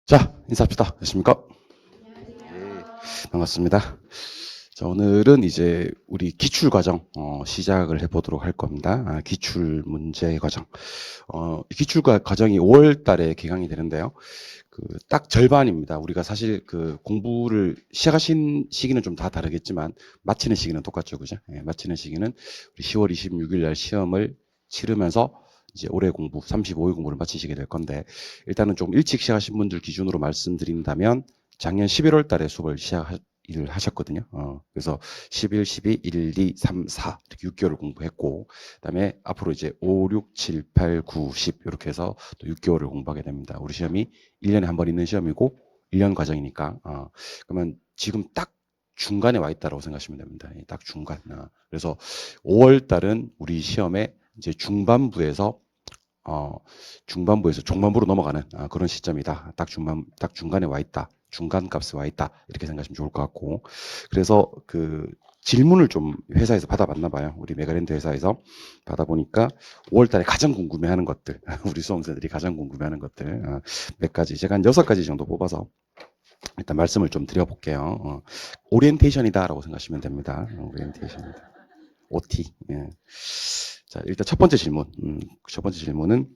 자, 인사합시다. 안녕하십니까? 예, 반갑습니다. 자, 오늘은 이제 우리 기출 과정 시작을 해보도록 할 겁니다. 기출 문제 과정. 기출 과정이 5월 달에 개강이 되는데요. 그 딱 절반입니다. 우리가 사실 그 공부를 시작하신 시기는 좀 다 다르겠지만 마치는 시기는 똑같죠, 그죠? 예, 마치는 시기는 우리 10월 26일 날 시험을 치르면서 이제 올해 공부, 35일 공부를 마치시게 될 건데, 일단은 좀 일찍 시작하신 분들 기준으로 말씀드린다면 작년 11월 달에 수업을 시작을 하셨거든요. 그래서 11, 12, 1, 2, 3, 4 이렇게 6개월을 공부했고, 그다음에 앞으로 이제 5, 6, 7, 8, 9, 10 이렇게 해서 또 6개월을 공부하게 됩니다. 우리 시험이 1년에 한 번 있는 시험이고 1년 과정이니까. 그러면 지금 딱 중간에 와 있다라고 생각하시면 됩니다. 딱 중간. 그래서 5월 달은 우리 시험의 이제 중반부에서 종반부로 넘어가는 그런 시점이다. 딱 중간에 와 있다. 중간 값에 와 있다. 이렇게 생각하시면 좋을 것 같고. 그래서 그 질문을 좀 회사에서 받아봤나 봐요. 우리 메가랜드 회사에서 받아보니까 5월 달에 가장 궁금해하는 것들, 우리 수험생들이 가장 궁금해하는 것들 몇 가지, 제가 한 6가지 정도 뽑아서 일단 말씀을 좀 드려볼게요. 오리엔테이션이다라고 생각하시면 됩니다. 오리엔테이션이다. OT. 예. 자, 일단 첫 번째 질문. 첫 번째 질문은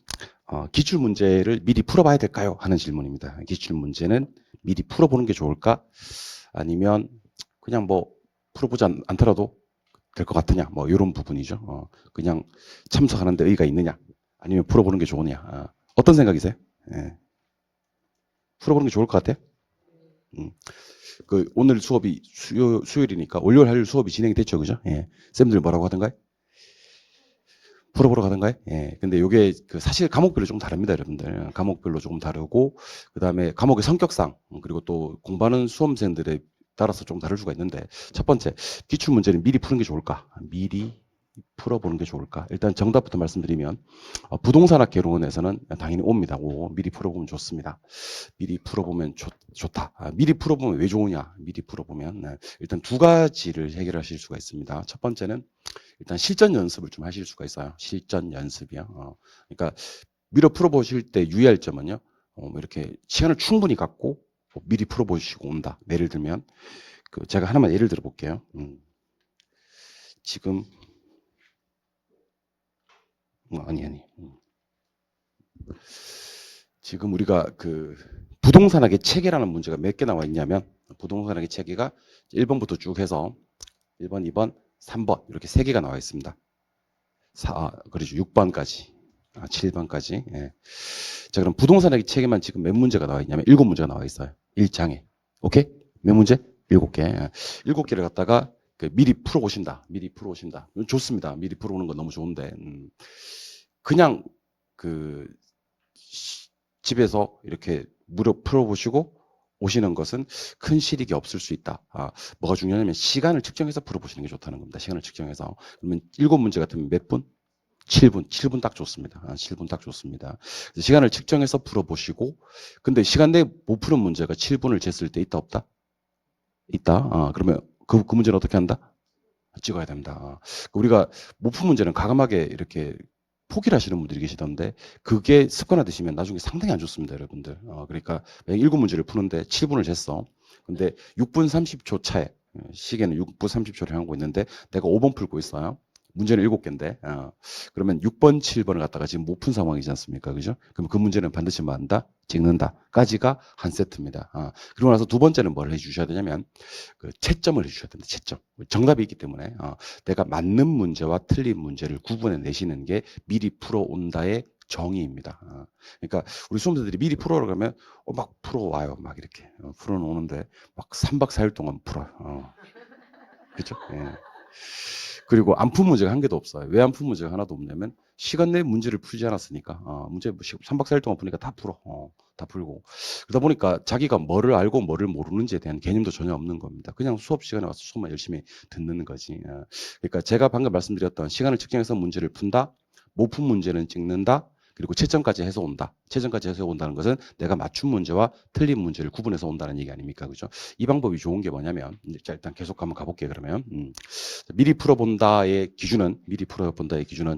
기출 문제를 미리 풀어봐야 될까요? 하는 질문입니다. 기출 문제는 미리 풀어보는 게 좋을까? 아니면 그냥 뭐 풀어보지 않더라도 될 것 같으냐? 뭐 이런 부분이죠. 그냥 참석하는데 의의가 있느냐? 아니면 풀어보는 게 좋으냐? 어떤 생각이세요? 예. 풀어보는 게 좋을 것 같아요? 음. 그 오늘 수업이 수요일이니까 월요일 화요일 수업이 진행이 됐죠, 그죠? 예. 쌤들 뭐라고 하던가요? 풀어보러 가던가요? 예. 근데 요게 그 사실 과목별로 좀 다릅니다, 여러분들. 과목별로 조금 다르고, 그 다음에 과목의 성격상, 그리고 또 공부하는 수험생들에 따라서 좀 다를 수가 있는데, 첫 번째, 기출 문제는 미리 푸는 게 좋을까? 미리 풀어보는 게 좋을까? 일단 정답부터 말씀드리면, 부동산학 개론에서는 당연히 옵니다. 오, 미리 풀어보면 좋습니다. 미리 풀어보면 좋다. 미리 풀어보면 왜 좋으냐? 미리 풀어보면, 네. 일단 두 가지를 해결하실 수가 있습니다. 첫 번째는 일단 실전 연습을 좀 하실 수가 있어요. 실전 연습이요. 그러니까 미리 풀어보실 때 유의할 점은요. 뭐 이렇게 시간을 충분히 갖고 미리 풀어보시고 온다. 예를 들면 그 제가 하나만 예를 들어 볼게요. 지금 아니. 지금 우리가 그 부동산학의 체계라는 문제가 몇 개 나와 있냐면 부동산학의 체계가 1번부터 쭉 해서 1번, 2번, 3번 이렇게 3개가 나와 있습니다. 그렇죠. 6번까지. 7번까지. 예. 자, 그럼 부동산학의 책에만 지금 몇 문제가 나와 있냐면 7문제가 나와 있어요. 1장에. 오케이? 몇 문제? 7개. 7개를 갖다가 그 미리 풀어오신다. 미리 풀어오신다. 좋습니다. 미리 풀어오는 건 너무 좋은데, 그냥 그 집에서 이렇게 무료 풀어보시고 오시는 것은 큰 실익이 없을 수 있다. 뭐가 중요하냐면 시간을 측정해서 풀어보시는 게 좋다는 겁니다. 시간을 측정해서. 그러면 7문제 같으면 몇 분? 7분, 7분 딱 좋습니다. 7분 딱 좋습니다. 시간을 측정해서 풀어보시고, 근데 시간 내에 못 푸는 문제가 7분을 쟀을 때 있다, 없다? 있다. 그러면 그 문제는 어떻게 한다? 찍어야 됩니다. 우리가 못 푼 문제는 가감하게 이렇게 포기를 하시는 분들이 계시던데, 그게 습관화 되시면 나중에 상당히 안 좋습니다, 여러분들. 그러니까 7문제를 푸는데 7분을 쟀어. 근데 6분 30초 차에, 시계는 6분 30초를 향하고 있는데, 내가 5번 풀고 있어요. 문제는 7개인데, 그러면 6번, 7번을 갖다가 지금 못 푼 상황이지 않습니까? 그죠? 그럼 그 문제는 반드시 뭐 한다? 찍는다. 까지가 한 세트입니다. 그리고 나서 두 번째는 뭘 해주셔야 되냐면, 그 채점을 해주셔야 됩니다. 채점. 정답이 있기 때문에, 내가 맞는 문제와 틀린 문제를 구분해 내시는 게 미리 풀어온다의 정의입니다. 그러니까 우리 수험생들이 미리 풀어오라 그러면 막 풀어와요. 막 이렇게 풀어놓는데 막 3박 4일 동안 풀어요. 그렇죠? 예. 그리고 안 푼 문제가 한 개도 없어요. 왜 안 푼 문제가 하나도 없냐면 시간 내에 문제를 풀지 않았으니까. 문제 3박 4일 동안 푸니까 다 풀어. 다 풀고. 그러다 보니까 자기가 뭐를 알고 뭐를 모르는지에 대한 개념도 전혀 없는 겁니다. 그냥 수업 시간에 와서 수업만 열심히 듣는 거지. 그러니까 제가 방금 말씀드렸던 시간을 측정해서 문제를 푼다. 못 푼 문제는 찍는다. 그리고 채점까지 해서 온다. 채점까지 해서 온다는 것은 내가 맞춘 문제와 틀린 문제를 구분해서 온다는 얘기 아닙니까? 그죠? 이 방법이 좋은 게 뭐냐면, 자, 일단 계속 한번 가볼게요, 그러면. 미리 풀어본다의 기준은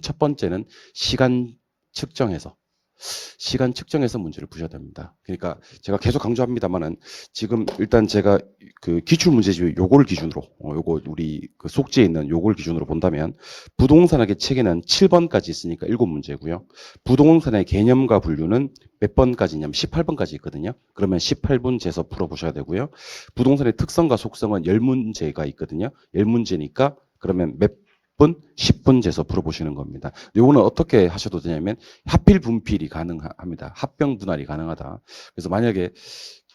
첫 번째는 시간 측정해서, 시간 측정해서 문제를 푸셔야 됩니다. 그러니까 제가 계속 강조합니다만은 지금 일단 제가 그 기출 문제집 요거를 기준으로 요거 우리 그 속지에 있는 요걸 기준으로 본다면 부동산학의 책에는 7번까지 있으니까 7문제고요. 부동산의 개념과 분류는 몇 번까지냐면 18번까지 있거든요. 그러면 18분 재서 풀어보셔야 되고요. 부동산의 특성과 속성은 10문제가 있거든요. 10문제니까 그러면 몇 분, 10분 재서 풀어보시는 겁니다. 요거는 어떻게 하셔도 되냐면 합필 분필이 가능합니다. 합병 분할이 가능하다. 그래서 만약에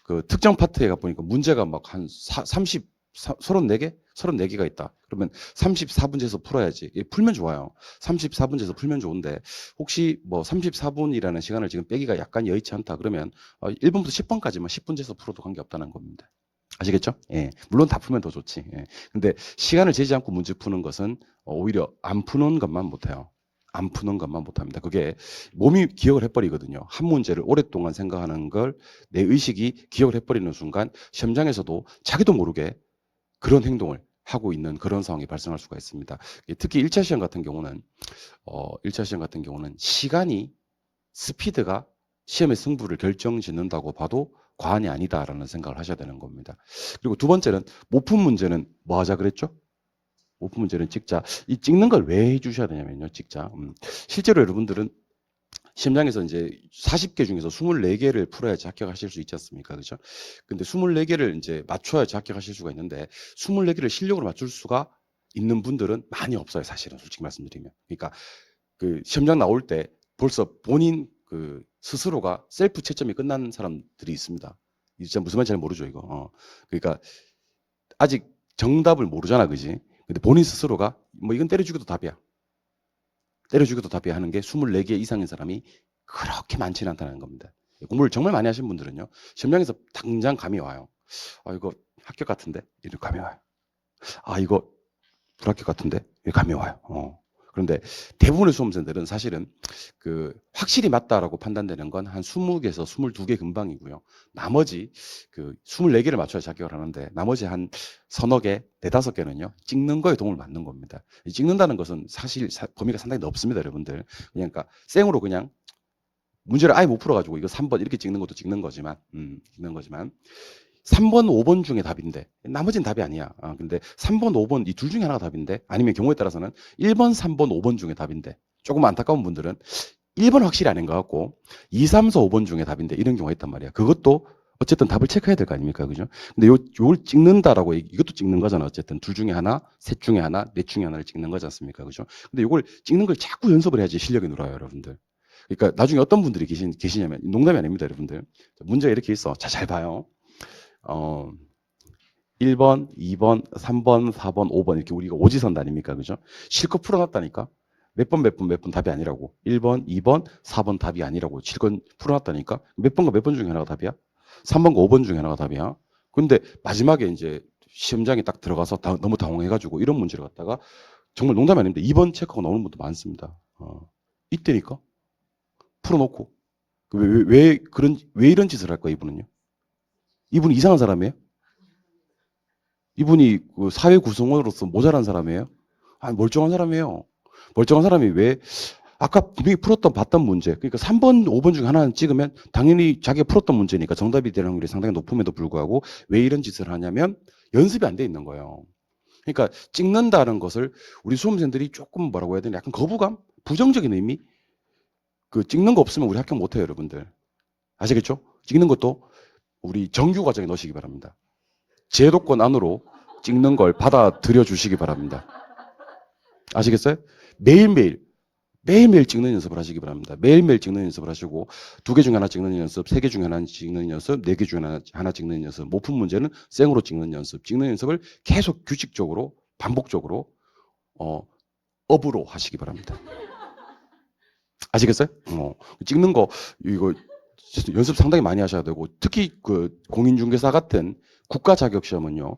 그 특정 파트에 가 보니까 문제가 막 한 30, 34개? 34개가 있다. 그러면 34분째에서 풀어야지. 풀면 좋아요. 34분째에서 풀면 좋은데 혹시 뭐 34분이라는 시간을 지금 빼기가 약간 여의치 않다. 그러면 1번부터 10번까지만 10분째에서 풀어도 관계없다는 겁니다. 아시겠죠? 예. 물론 다 풀면 더 좋지. 예. 근데 시간을 재지 않고 문제 푸는 것은 오히려 안 푸는 것만 못해요. 안 푸는 것만 못합니다. 그게 몸이 기억을 해버리거든요. 한 문제를 오랫동안 생각하는 걸 내 의식이 기억을 해버리는 순간 시험장에서도 자기도 모르게 그런 행동을 하고 있는 그런 상황이 발생할 수가 있습니다. 특히 1차 시험 같은 경우는 1차 시험 같은 경우는 시간이 스피드가 시험의 승부를 결정짓는다고 봐도 과언이 아니다라는 생각을 하셔야 되는 겁니다. 그리고 두 번째는 모품 문제는 뭐 하자 그랬죠? 모품 문제는 찍자. 이 찍는 걸 왜 해주셔야 되냐면요, 찍자. 실제로 여러분들은 시험장에서 이제 40개 중에서 24개를 풀어야지 합격하실 수 있지 않습니까? 그죠? 근데 24개를 이제 맞춰야지 합격하실 수가 있는데 24개를 실력으로 맞출 수가 있는 분들은 많이 없어요, 사실은 솔직히 말씀드리면. 그러니까 그 시험장 나올 때 벌써 본인 그 스스로가 셀프 채점이 끝난 사람들이 있습니다. 이 진짜 무슨 말인지 잘 모르죠, 이거. 그러니까 아직 정답을 모르잖아, 그지? 근데 본인 스스로가 뭐 이건 때려주기도 답이야. 때려주기도 답이야 하는 게 24개 이상인 사람이 그렇게 많지는 않다는 겁니다. 공부를 정말 많이 하신 분들은요. 시험장에서 당장 감이 와요. 아, 이거 합격 같은데? 이렇게 감이 와요. 아, 이거 불합격 같은데? 이렇게 감이 와요. 그런데 대부분의 수험생들은 사실은 그 확실히 맞다라고 판단되는 건 한 20개에서 22개 근방이고요. 나머지 그 24개를 맞춰야 합격을 하는데 나머지 한 서너 개, 네다섯 개는요. 찍는 거에 도움을 받는 겁니다. 찍는다는 것은 사실 범위가 상당히 넓습니다, 여러분들. 그러니까 생으로 그냥 문제를 아예 못 풀어가지고 이거 3번 이렇게 찍는 것도 찍는 거지만 3번, 5번 중에 답인데 나머지는 답이 아니야. 근데 3번, 5번 이 둘 중에 하나가 답인데 아니면 경우에 따라서는 1번, 3번, 5번 중에 답인데 조금 안타까운 분들은 1번 확실히 아닌 것 같고 2, 3, 4, 5번 중에 답인데 이런 경우가 있단 말이야. 그것도 어쨌든 답을 체크해야 될 거 아닙니까? 그죠? 근데 요걸 찍는다라고 이것도 찍는 거잖아. 어쨌든 둘 중에 하나, 셋 중에 하나, 넷 중에 하나를 찍는 거지 않습니까? 그죠? 근데 요걸 찍는 걸 자꾸 연습을 해야지 실력이 늘어요, 여러분들. 그러니까 나중에 어떤 분들이 계시냐면 농담이 아닙니다, 여러분들. 문제가 이렇게 있어. 자, 잘 봐요. 1번, 2번, 3번, 4번, 5번 이렇게 우리가 오지선 아닙니까? 그죠? 실컷 풀어놨다니까. 몇 번 답이 아니라고. 1번, 2번, 4번 답이 아니라고. 실컷 풀어놨다니까. 몇 번과 몇 번 중에 하나가 답이야? 3번과 5번 중에 하나가 답이야. 근데 마지막에 이제 시험장에 딱 들어가서 너무 당황해가지고 이런 문제를 갖다가 정말 농담이 아닙니다. 2번 체크하고 나오는 분도 많습니다. 이때니까. 풀어놓고. 왜 이런 짓을 할까, 이분은요? 이분이 이상한 사람이에요? 이분이 그 사회 구성원으로서 모자란 사람이에요? 아니, 멀쩡한 사람이에요. 멀쩡한 사람이 왜, 아까 분명히 봤던 문제, 그러니까 3번, 5번 중에 하나는 찍으면 당연히 자기가 풀었던 문제니까 정답이 되는 확률이 상당히 높음에도 불구하고 왜 이런 짓을 하냐면 연습이 안 돼 있는 거예요. 그러니까 찍는다는 것을 우리 수험생들이 조금 뭐라고 해야 되나 약간 거부감? 부정적인 의미? 그 찍는 거 없으면 우리 합격 못 해요, 여러분들. 아시겠죠? 찍는 것도 우리 정규 과정에 넣으시기 바랍니다. 제도권 안으로 찍는 걸 받아들여 주시기 바랍니다. 아시겠어요? 매일매일 찍는 연습을 하시기 바랍니다. 매일매일 찍는 연습을 하시고 2개 중에 하나 찍는 연습, 3개 중에 하나 찍는 연습, 4개 중에 하나 찍는 연습, 모품 문제는 생으로 찍는 연습, 찍는 연습을 계속 규칙적으로 반복적으로 업으로 하시기 바랍니다. 아시겠어요? 찍는 거 이거 연습 상당히 많이 하셔야 되고 특히 그 공인중개사 같은 국가 자격 시험은요.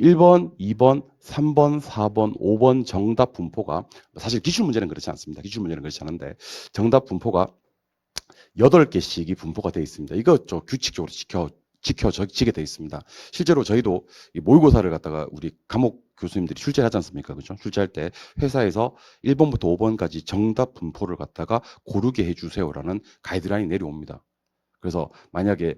1번, 2번, 3번, 4번, 5번 정답 분포가 사실 기출 문제는 그렇지 않습니다. 기출 문제는 그렇지 않은데 정답 분포가 8개씩이 분포가 되어 있습니다. 이거 규칙적으로 지켜지게 되어 있습니다. 실제로 저희도 모의고사를 갖다가 우리 과목 교수님들이 출제를 하지 않습니까? 그죠? 출제할 때 회사에서 1번부터 5번까지 정답 분포를 갖다가 고르게 해주세요라는 가이드라인이 내려옵니다. 그래서 만약에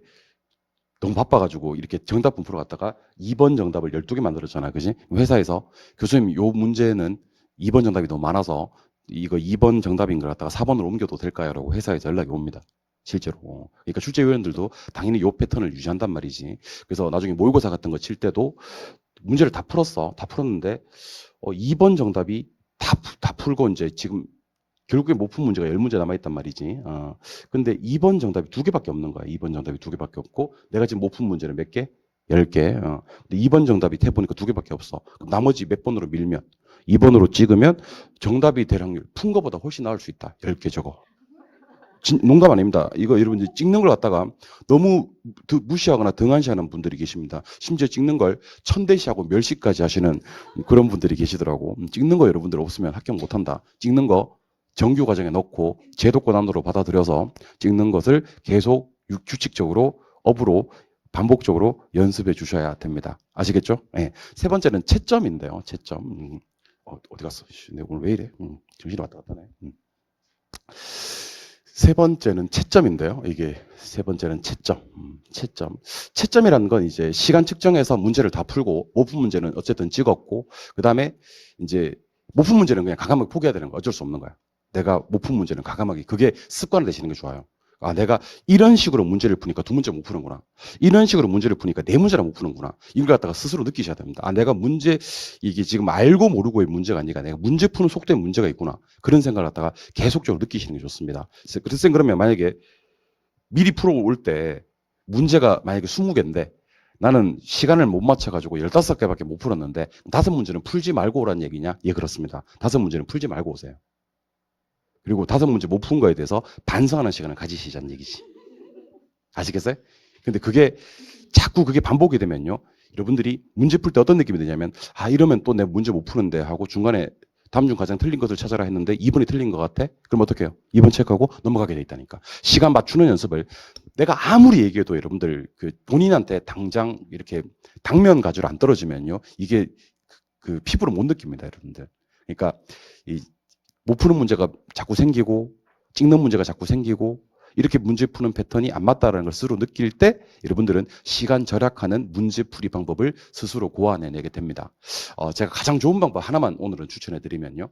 너무 바빠가지고 이렇게 정답 분포를 갖다가 2번 정답을 12개 만들었잖아. 그지? 회사에서 교수님 요 문제는 2번 정답이 너무 많아서 이거 2번 정답인 걸 갖다가 4번으로 옮겨도 될까요? 라고 회사에서 연락이 옵니다. 실제로. 그러니까 출제위원들도 당연히 요 패턴을 유지한단 말이지. 그래서 나중에 모의고사 같은 거 칠 때도 문제를 다 풀었어. 다 풀었는데 2번 정답이 다 풀고 이제 지금 결국에 못 푼 문제가 10문제 남아있단 말이지. 근데 2번 정답이 2개밖에 없는 거야. 2번 정답이 2개밖에 없고 내가 지금 못 푼 문제는 몇 개? 10개. 근데 2번 정답이 해보니까 2개밖에 없어. 그럼 나머지 몇 번으로 밀면 2번으로 찍으면 정답이 될 확률 푼 거보다 훨씬 나을 수 있다. 10개 저거. 농담 아닙니다. 이거 여러분들 찍는 걸 갖다가 너무 무시하거나 등한시하는 분들이 계십니다. 심지어 찍는 걸 천대시하고 멸시까지 하시는 그런 분들이 계시더라고. 찍는 거 여러분들 없으면 합격 못한다. 찍는 거 정규 과정에 넣고 제도권 안으로 받아들여서 찍는 것을 계속 규칙적으로 업으로 반복적으로 연습해 주셔야 됩니다. 아시겠죠? 네. 세 번째는 채점인데요. 채점. 어디 갔어? 내가 오늘 왜 이래? 정신이 왔다 갔다 하네. 세 번째는 채점인데요. 이게 세 번째는 채점. 채점. 채점이라는 건 이제 시간 측정해서 문제를 다 풀고 못 푼 문제는 어쨌든 찍었고 그다음에 이제 못 푼 문제는 그냥 과감하게 포기해야 되는 거야. 어쩔 수 없는 거야. 내가 못 푼 문제는 과감하게 그게 습관을 되시는 게 좋아요. 내가 이런 식으로 문제를 푸니까 2문제 못 푸는구나. 이런 식으로 문제를 푸니까 4문제나 못 푸는구나. 이걸 갖다가 스스로 느끼셔야 됩니다. 내가 문제 이게 지금 알고 모르고의 문제가 아니라 내가 문제 푸는 속도에 문제가 있구나. 그런 생각을 갖다가 계속적으로 느끼시는 게 좋습니다. 그래서 그러면 만약에 미리 풀어올 때 문제가 만약에 20개인데 나는 시간을 못 맞춰가지고 15개밖에 못 풀었는데 5문제는 풀지 말고 오라는 얘기냐? 예, 그렇습니다. 5문제는 풀지 말고 오세요. 그리고 5문제 못 푼 거에 대해서 반성하는 시간을 가지시자는 얘기지. 아시겠어요? 근데 그게 자꾸 그게 반복이 되면요. 여러분들이 문제 풀 때 어떤 느낌이 드냐면 이러면 또 내 문제 못 푸는데 하고 중간에 다음 중 가장 틀린 것을 찾아라 했는데 2번이 틀린 것 같아? 그럼 어떻게 해요? 2번 체크하고 넘어가게 돼 있다니까. 시간 맞추는 연습을 내가 아무리 얘기해도 여러분들 그 본인한테 당장 이렇게 당면 가지로 안 떨어지면요. 이게 그 피부로 못 느낍니다, 여러분들. 그러니까 못 푸는 문제가 자꾸 생기고 찍는 문제가 자꾸 생기고 이렇게 문제 푸는 패턴이 안 맞다라는 걸 스스로 느낄 때 여러분들은 시간 절약하는 문제풀이 방법을 스스로 고안해내게 됩니다. 제가 가장 좋은 방법 하나만 오늘은 추천해드리면요.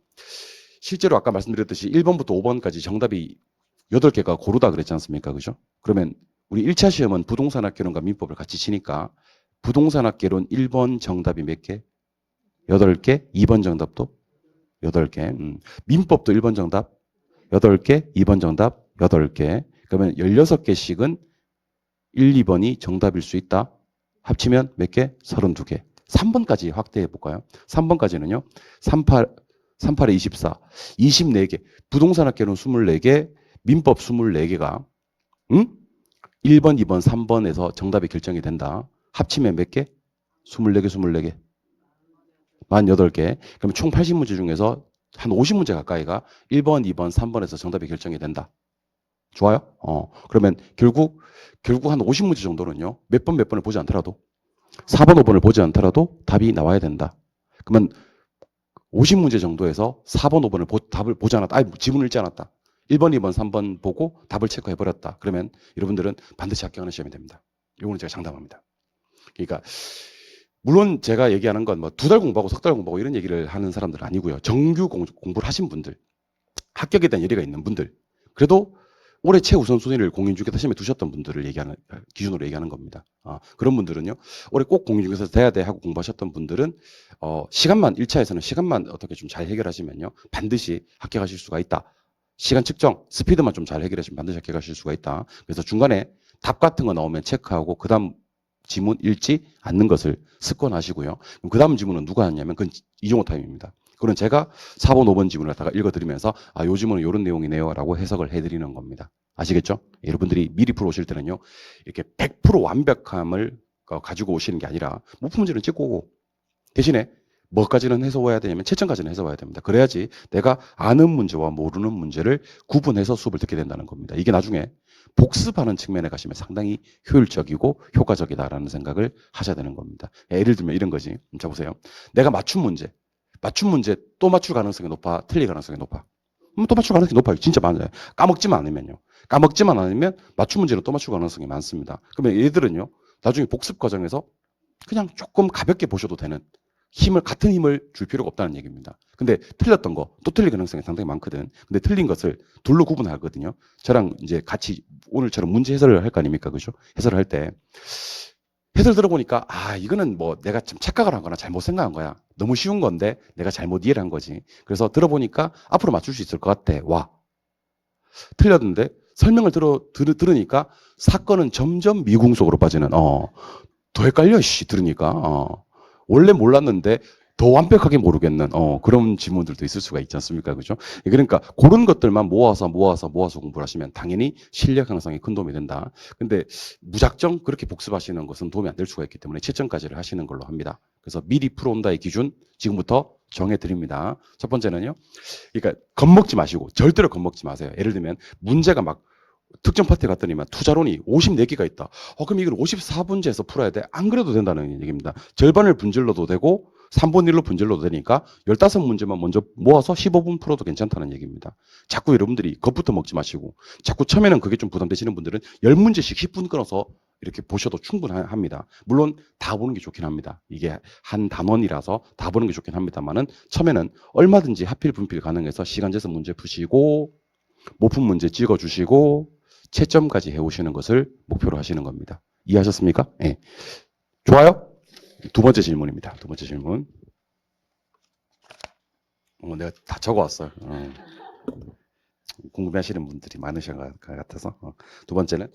실제로 아까 말씀드렸듯이 1번부터 5번까지 정답이 8개가 고르다 그랬지 않습니까? 그죠? 그러면 우리 1차 시험은 부동산학개론과 민법을 같이 치니까 부동산학개론 1번 정답이 몇 개? 8개? 2번 정답도 8개. 민법도 1번 정답 8개, 2번 정답 8개. 그러면 16개씩은 1, 2번이 정답일 수 있다. 합치면 몇 개? 32개. 3번까지 확대해 볼까요? 3번까지는요. 38에 24. 24개. 부동산학개론 24개, 민법 24개가 1번, 2번, 3번에서 정답이 결정이 된다. 합치면 몇 개? 24개, 24개. 48개. 그러면 총 80문제 중에서 한 50문제 가까이가 1번, 2번, 3번에서 정답이 결정이 된다. 좋아요? 그러면 결국 한 50문제 정도는요. 몇 번을 보지 않더라도 4번, 5번을 보지 않더라도 답이 나와야 된다. 그러면 50문제 정도에서 4번, 5번을 답을 보지 않았다. 지문을 읽지 않았다. 1번, 2번, 3번 보고 답을 체크해버렸다. 그러면 여러분들은 반드시 합격하는 시험이 됩니다. 이거는 제가 장담합니다. 그러니까 물론 제가 얘기하는 건 뭐 2달 공부하고 3달 공부하고 이런 얘기를 하는 사람들은 아니고요. 정규 공부를 하신 분들, 합격에 대한 열의가 있는 분들, 그래도 올해 최우선순위를 공인중개사 시험에 두셨던 분들을 기준으로 얘기하는 겁니다. 그런 분들은요, 올해 꼭 공인중개사 돼야 돼 하고 공부하셨던 분들은 시간만 1차에서는 시간만 어떻게 좀 잘 해결하시면요, 반드시 합격하실 수가 있다. 시간 측정, 스피드만 좀 잘 해결하시면 반드시 합격하실 수가 있다. 그래서 중간에 답 같은 거 나오면 체크하고 그다음 지문 읽지 않는 것을 습관하시고요. 그 다음 지문은 누가 하냐면 그건 이종호 타임입니다. 그건 제가 4번, 5번 지문을 갖다가 읽어드리면서 요 지문은 이런 내용이네요 라고 해석을 해드리는 겁니다. 아시겠죠? 여러분들이 미리 풀어오실 때는요. 이렇게 100% 완벽함을 가지고 오시는 게 아니라 못 푼 문제는 찍고 오고 대신에 뭐까지는 해서 와야 되냐면 채점까지는 해서 와야 됩니다. 그래야지 내가 아는 문제와 모르는 문제를 구분해서 수업을 듣게 된다는 겁니다. 이게 나중에 복습하는 측면에 가시면 상당히 효율적이고 효과적이다라는 생각을 하셔야 되는 겁니다. 예를 들면 이런 거지. 자, 보세요. 내가 맞춤 문제 또 맞출 가능성이 높아? 틀릴 가능성이 높아? 또 맞출 가능성이 높아요. 진짜 많아요. 까먹지만 않으면요. 까먹지만 않으면 맞춤 문제는 또 맞출 가능성이 많습니다. 그러면 얘들은요, 나중에 복습 과정에서 그냥 조금 가볍게 보셔도 되는 같은 힘을 줄 필요가 없다는 얘기입니다. 근데 틀렸던 거, 또 틀릴 가능성이 상당히 많거든. 근데 틀린 것을 둘로 구분하거든요. 저랑 이제 같이 오늘처럼 문제 해설을 할 거 아닙니까? 그죠? 해설을 할 때. 해설 들어보니까, 이거는 뭐 내가 좀 착각을 한 거나 잘못 생각한 거야. 너무 쉬운 건데 내가 잘못 이해를 한 거지. 그래서 들어보니까 앞으로 맞출 수 있을 것 같아. 와. 틀렸는데 설명을 들으니까 사건은 점점 미궁 속으로 빠지는, 더 헷갈려, 들으니까. 원래 몰랐는데 더 완벽하게 모르겠는 그런 질문들도 있을 수가 있지 않습니까? 그죠? 그러니까 그런 것들만 모아서 공부를 하시면 당연히 실력 향상에 큰 도움이 된다. 근데 무작정 그렇게 복습하시는 것은 도움이 안 될 수가 있기 때문에 채점까지를 하시는 걸로 합니다. 그래서 미리 풀어온다의 기준 지금부터 정해드립니다. 첫 번째는요. 그러니까 겁먹지 마시고 절대로 겁먹지 마세요. 예를 들면 문제가 막 특정 파트에 갔더니만 투자론이 54개가 있다. 그럼 이걸 54분제에서 풀어야 돼? 안 그래도 된다는 얘기입니다. 절반을 분절로도 되고 3분 1로 분절로도 되니까 15문제만 먼저 모아서 15분 풀어도 괜찮다는 얘기입니다. 자꾸 여러분들이 겁부터 먹지 마시고 자꾸 처음에는 그게 좀 부담되시는 분들은 10문제씩 10분 끊어서 이렇게 보셔도 충분합니다. 물론 다 보는 게 좋긴 합니다. 이게 한 단원이라서 다 보는 게 좋긴 합니다만은 처음에는 얼마든지 하필 분필 가능해서 시간 재서 문제 푸시고 모품 문제 찍어주시고 채점까지 해오시는 것을 목표로 하시는 겁니다. 이해하셨습니까? 네. 좋아요? 두 번째 질문입니다. 두 번째 질문. 내가 다 적어왔어요. 궁금해하시는 분들이 많으신 것 같아서. 두 번째는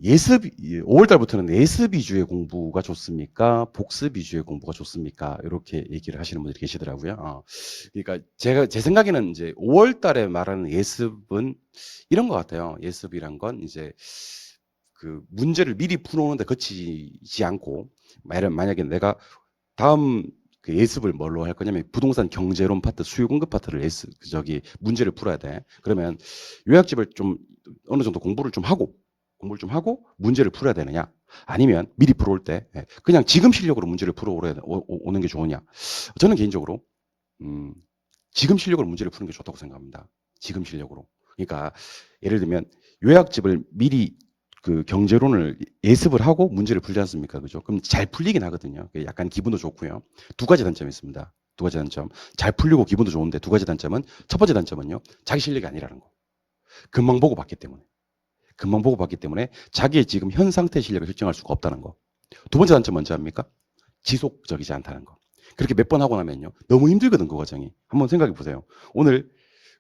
예습 5월달부터는 예습 위주의 공부가 좋습니까? 복습 위주의 공부가 좋습니까? 이렇게 얘기를 하시는 분들이 계시더라고요. 그러니까 제 생각에는 이제 5월달에 말하는 예습은 이런 것 같아요. 예습이란 건 이제 그 문제를 미리 풀어오는데 거치지 않고 만약에 내가 다음 그 예습을 뭘로 할 거냐면 부동산 경제론 파트, 수요 공급 파트를 문제를 풀어야 돼. 그러면 요약집을 좀 어느 정도 공부를 좀 하고 문제를 풀어야 되느냐? 아니면 미리 풀어올 때 그냥 지금 실력으로 문제를 풀어오는 게 좋으냐? 저는 개인적으로 지금 실력으로 문제를 푸는 게 좋다고 생각합니다. 지금 실력으로. 그러니까 예를 들면 요약집을 미리 그 경제론을 예습을 하고 문제를 풀지 않습니까? 그죠? 그럼 잘 풀리긴 하거든요. 약간 기분도 좋고요. 두 가지 단점이 있습니다. 두 가지 단점. 잘 풀리고 기분도 좋은데 두 가지 단점은 첫 번째 단점은요. 자기 실력이 아니라는 거. 금방 보고 봤기 때문에 자기의 지금 현 상태 실력을 측정할 수가 없다는 거. 두 번째 단점 뭔지 압니까? 지속적이지 않다는 거. 그렇게 몇 번 하고 나면요. 너무 힘들거든, 그 과정이. 한번 생각해 보세요. 오늘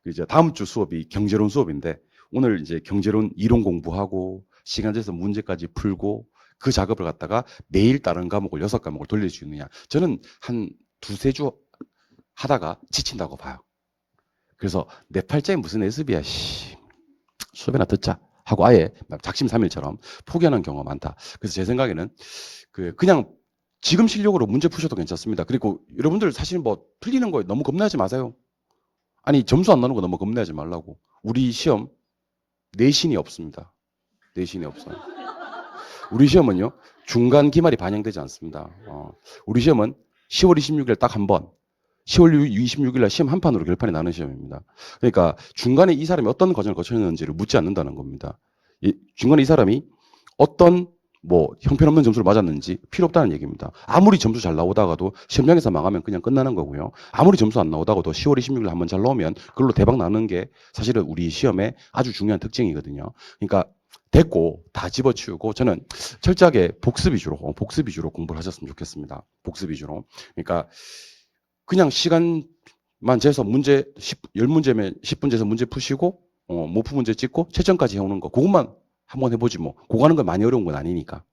이제 다음 주 수업이 경제론 수업인데 오늘 이제 경제론 이론 공부하고 시간 재서 문제까지 풀고 그 작업을 갖다가 매일 다른 과목을 6과목을 돌릴 수 있느냐. 저는 한 두세 주 하다가 지친다고 봐요. 그래서 내 팔자에 무슨 예습이야. 수업이나 듣자 하고 아예 작심삼일처럼 포기하는 경우가 많다. 그래서 제 생각에는 그냥 지금 실력으로 문제 푸셔도 괜찮습니다. 그리고 여러분들 사실 뭐 틀리는 거에 너무 겁내지 마세요. 아니 점수 안 나는 거 너무 겁내지 말라고. 우리 시험 내신이 없습니다. 내신이 없어요. 우리 시험은요 중간 기말이 반영되지 않습니다. 우리 시험은 10월 26일 딱 한 번, 10월 26일 날 시험 한 판으로 결판이 나는 시험입니다. 그러니까 중간에 이 사람이 어떤 과정을 거쳤는지를 묻지 않는다는 겁니다. 중간에 이 사람이 어떤 뭐 형편없는 점수를 맞았는지 필요 없다는 얘기입니다. 아무리 점수 잘 나오다가도 시험장에서 망하면 그냥 끝나는 거고요. 아무리 점수 안 나오다가도 10월 26일 한번 잘 나오면 그걸로 대박 나는 게 사실은 우리 시험의 아주 중요한 특징이거든요. 그러니까 됐고 다 집어치우고 저는 철저하게 복습 위주로 공부를 하셨으면 좋겠습니다. 복습 위주로. 그러니까 그냥 시간만 재서 문제 10문제면 10분 재서 문제 푸시고 모프 문제 찍고 채점까지 해오는 거 그것만 한번 해보지 뭐. 그거 하는 건 많이 어려운 건 아니니까.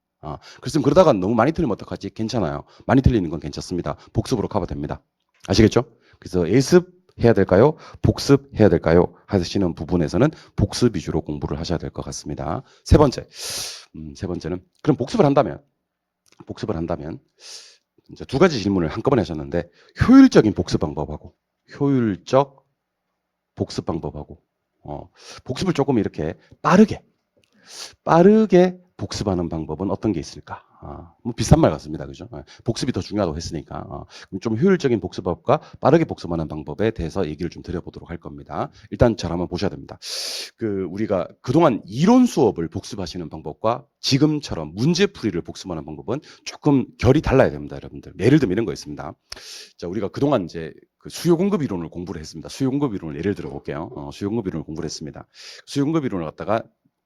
그래서 그러다가 너무 많이 틀리면 어떡하지? 괜찮아요. 많이 틀리는 건 괜찮습니다. 복습으로 커버됩니다. 아시겠죠? 그래서 예습해야 될까요? 복습해야 될까요? 하시는 부분에서는 복습 위주로 공부를 하셔야 될 것 같습니다. 세 번째는 그럼 복습을 한다면 이제 두 가지 질문을 한꺼번에 하셨는데 효율적인 복습 방법하고 효율적 복습 방법하고 복습을 조금 이렇게 빠르게 복습하는 방법은 어떤 게 있을까? 뭐 비싼 말 같습니다. 그죠? 복습이 더 중요하다고 했으니까. 그럼 좀 효율적인 복습법과 빠르게 복습하는 방법에 대해서 얘기를 좀 드려보도록 할 겁니다. 일단 잘 한번 보셔야 됩니다. 우리가 그동안 이론 수업을 복습하시는 방법과 지금처럼 문제풀이를 복습하는 방법은 조금 결이 달라야 됩니다, 여러분들. 예를 들면 이런 거 있습니다. 자, 우리가 그동안 이제 그 수요 공급 이론을 공부를 했습니다. 수요 공급 이론을 예를 들어 볼게요. 수요 공급 이론을 공부를 했습니다. 수요 공급 이론을 갖다가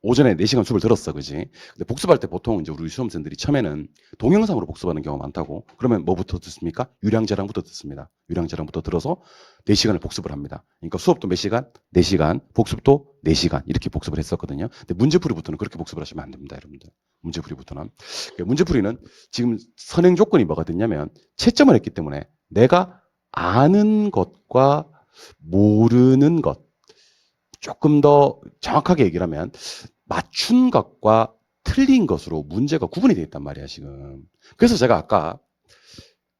오전에 4시간 수업을 들었어, 그지? 근데 복습할 때 보통 이제 우리 수험생들이 처음에는 동영상으로 복습하는 경우가 많다고. 그러면 뭐부터 듣습니까? 유량자랑부터 듣습니다. 유량자랑부터 들어서 4시간을 복습을 합니다. 그러니까 수업도 몇 시간? 4시간. 복습도 4시간. 이렇게 복습을 했었거든요. 근데 문제풀이부터는 그렇게 복습을 하시면 안 됩니다, 여러분들. 문제풀이부터는. 문제풀이는 지금 선행 조건이 뭐가 됐냐면 채점을 했기 때문에 내가 아는 것과 모르는 것, 조금 더 정확하게 얘기를 하면 맞춘 것과 틀린 것으로 문제가 구분이 되어 있단 말이야, 지금. 그래서 제가 아까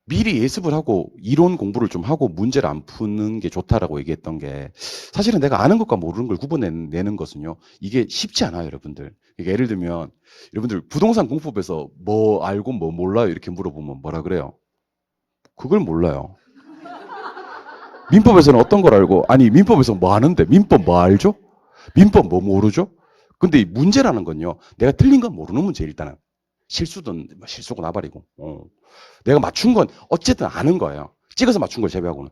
미리 예습을 하고 이론 공부를 좀 하고 문제를 안 푸는 게 좋다라고 얘기했던 게 사실은 내가 아는 것과 모르는 걸 구분내는 것은요, 이게 쉽지 않아요, 여러분들. 그러니까 예를 들면 여러분들 부동산 공법에서 뭐 알고 뭐 몰라요 이렇게 물어보면 뭐라 그래요? 그걸 몰라요. 민법에서는 어떤 걸 알고, 아니 민법에서 뭐 아는데 민법 뭐 알죠? 민법 뭐 모르죠? 근데 이 문제라는 건요, 내가 틀린 건 모르는 문제. 일단은 실수든 뭐 실수고 나발이고, 내가 맞춘 건 어쨌든 아는 거예요. 찍어서 맞춘 걸 제외하고는.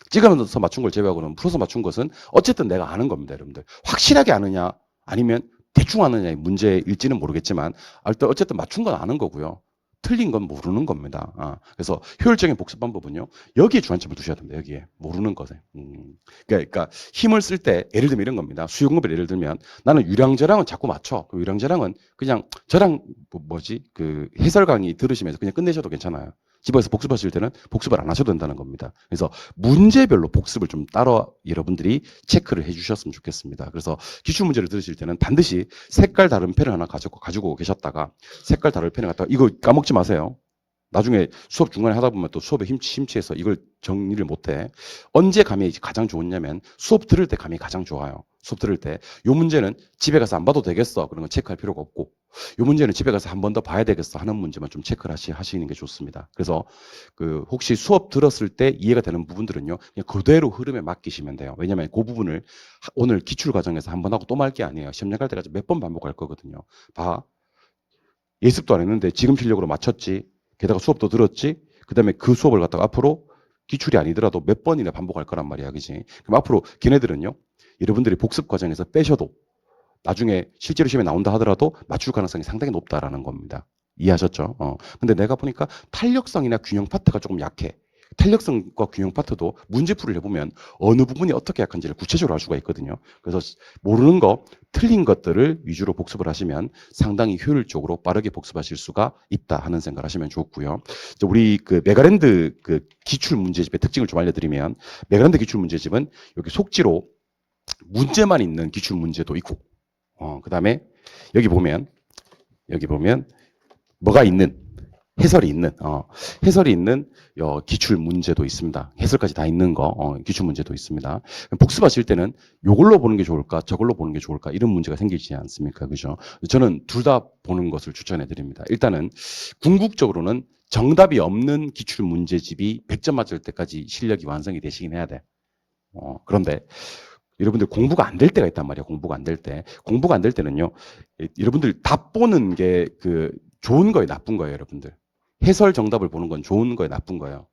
찍어서 맞춘 걸 제외하고는 풀어서 맞춘 것은 어쨌든 내가 아는 겁니다, 여러분들. 확실하게 아느냐 아니면 대충 아느냐의 문제일지는 모르겠지만 어쨌든 맞춘 건 아는 거고요. 틀린 건 모르는 겁니다. 그래서 효율적인 복습 방법은요, 여기에 주안점을 두셔야 됩니다. 여기에 모르는 것에. 그러니까 힘을 쓸 때 예를 들면 이런 겁니다. 수요공급을 예를 들면 나는 유량저량은 자꾸 맞춰. 그 유량저량은 그냥 저랑 그 해설 강의 들으시면서 그냥 끝내셔도 괜찮아요. 집에서 복습하실 때는 복습을 안 하셔도 된다는 겁니다. 그래서 문제별로 복습을 좀 따로 여러분들이 체크를 해주셨으면 좋겠습니다. 그래서 기출문제를 들으실 때는 반드시 색깔 다른 펜을 하나 가지고 계셨다가 색깔 다른 펜을 갖다가 이거 까먹지 마세요. 나중에 수업 중간에 하다 보면 또 수업에 심취해서 이걸 정리를 못해. 언제 감이 가장 좋냐면 수업 들을 때 감이 가장 좋아요. 수업 들을 때. 요 문제는 집에 가서 안 봐도 되겠어. 그런 건 체크할 필요가 없고. 요 문제는 집에 가서 한 번 더 봐야 되겠어 하는 문제만 좀 체크를 하시는 게 좋습니다. 그래서 혹시 수업 들었을 때 이해가 되는 부분들은요, 그냥 그대로 흐름에 맡기시면 돼요. 왜냐면 그 부분을 오늘 기출 과정에서 한 번 하고 또 말 게 아니에요. 시험 갈 때까지 몇 번 반복할 거거든요. 봐. 예습도 안 했는데 지금 실력으로 맞췄지. 게다가 수업도 들었지. 그다음에 그 수업을 갖다가 앞으로 기출이 아니더라도 몇 번이나 반복할 거란 말이야. 그지? 그럼 앞으로 걔네들은요, 여러분들이 복습 과정에서 빼셔도 나중에 실제로 시험에 나온다 하더라도 맞출 가능성이 상당히 높다라는 겁니다. 이해하셨죠? 근데 내가 보니까 탄력성이나 균형 파트가 조금 약해. 탄력성과 균형 파트도 문제풀이를 해보면 어느 부분이 어떻게 약한지를 구체적으로 알 수가 있거든요. 그래서 모르는 거, 틀린 것들을 위주로 복습을 하시면 상당히 효율적으로 빠르게 복습하실 수가 있다 하는 생각을 하시면 좋고요. 우리 그 메가랜드 그 기출 문제집의 특징을 좀 알려드리면, 메가랜드 기출 문제집은 여기 속지로 문제만 있는 기출 문제도 있고, 그 다음에 여기 보면 뭐가 있는, 해설이 있는 기출 문제도 있습니다. 해설까지 다 있는 거, 기출 문제도 있습니다. 복습하실 때는 이걸로 보는 게 좋을까, 저걸로 보는 게 좋을까, 이런 문제가 생기지 않습니까? 그죠? 저는 둘 다 보는 것을 추천해 드립니다. 일단은 궁극적으로는 정답이 없는 기출 문제집이 100점 맞을 때까지 실력이 완성이 되시긴 해야 돼. 그런데 여러분들 공부가 안 될 때가 있단 말이에요. 공부가 안 될 때. 공부가 안 될 때는요, 여러분들 답 보는 게 좋은 거예요, 나쁜 거예요, 여러분들. 해설 정답을 보는 건 좋은 거예요, 나쁜 거예요.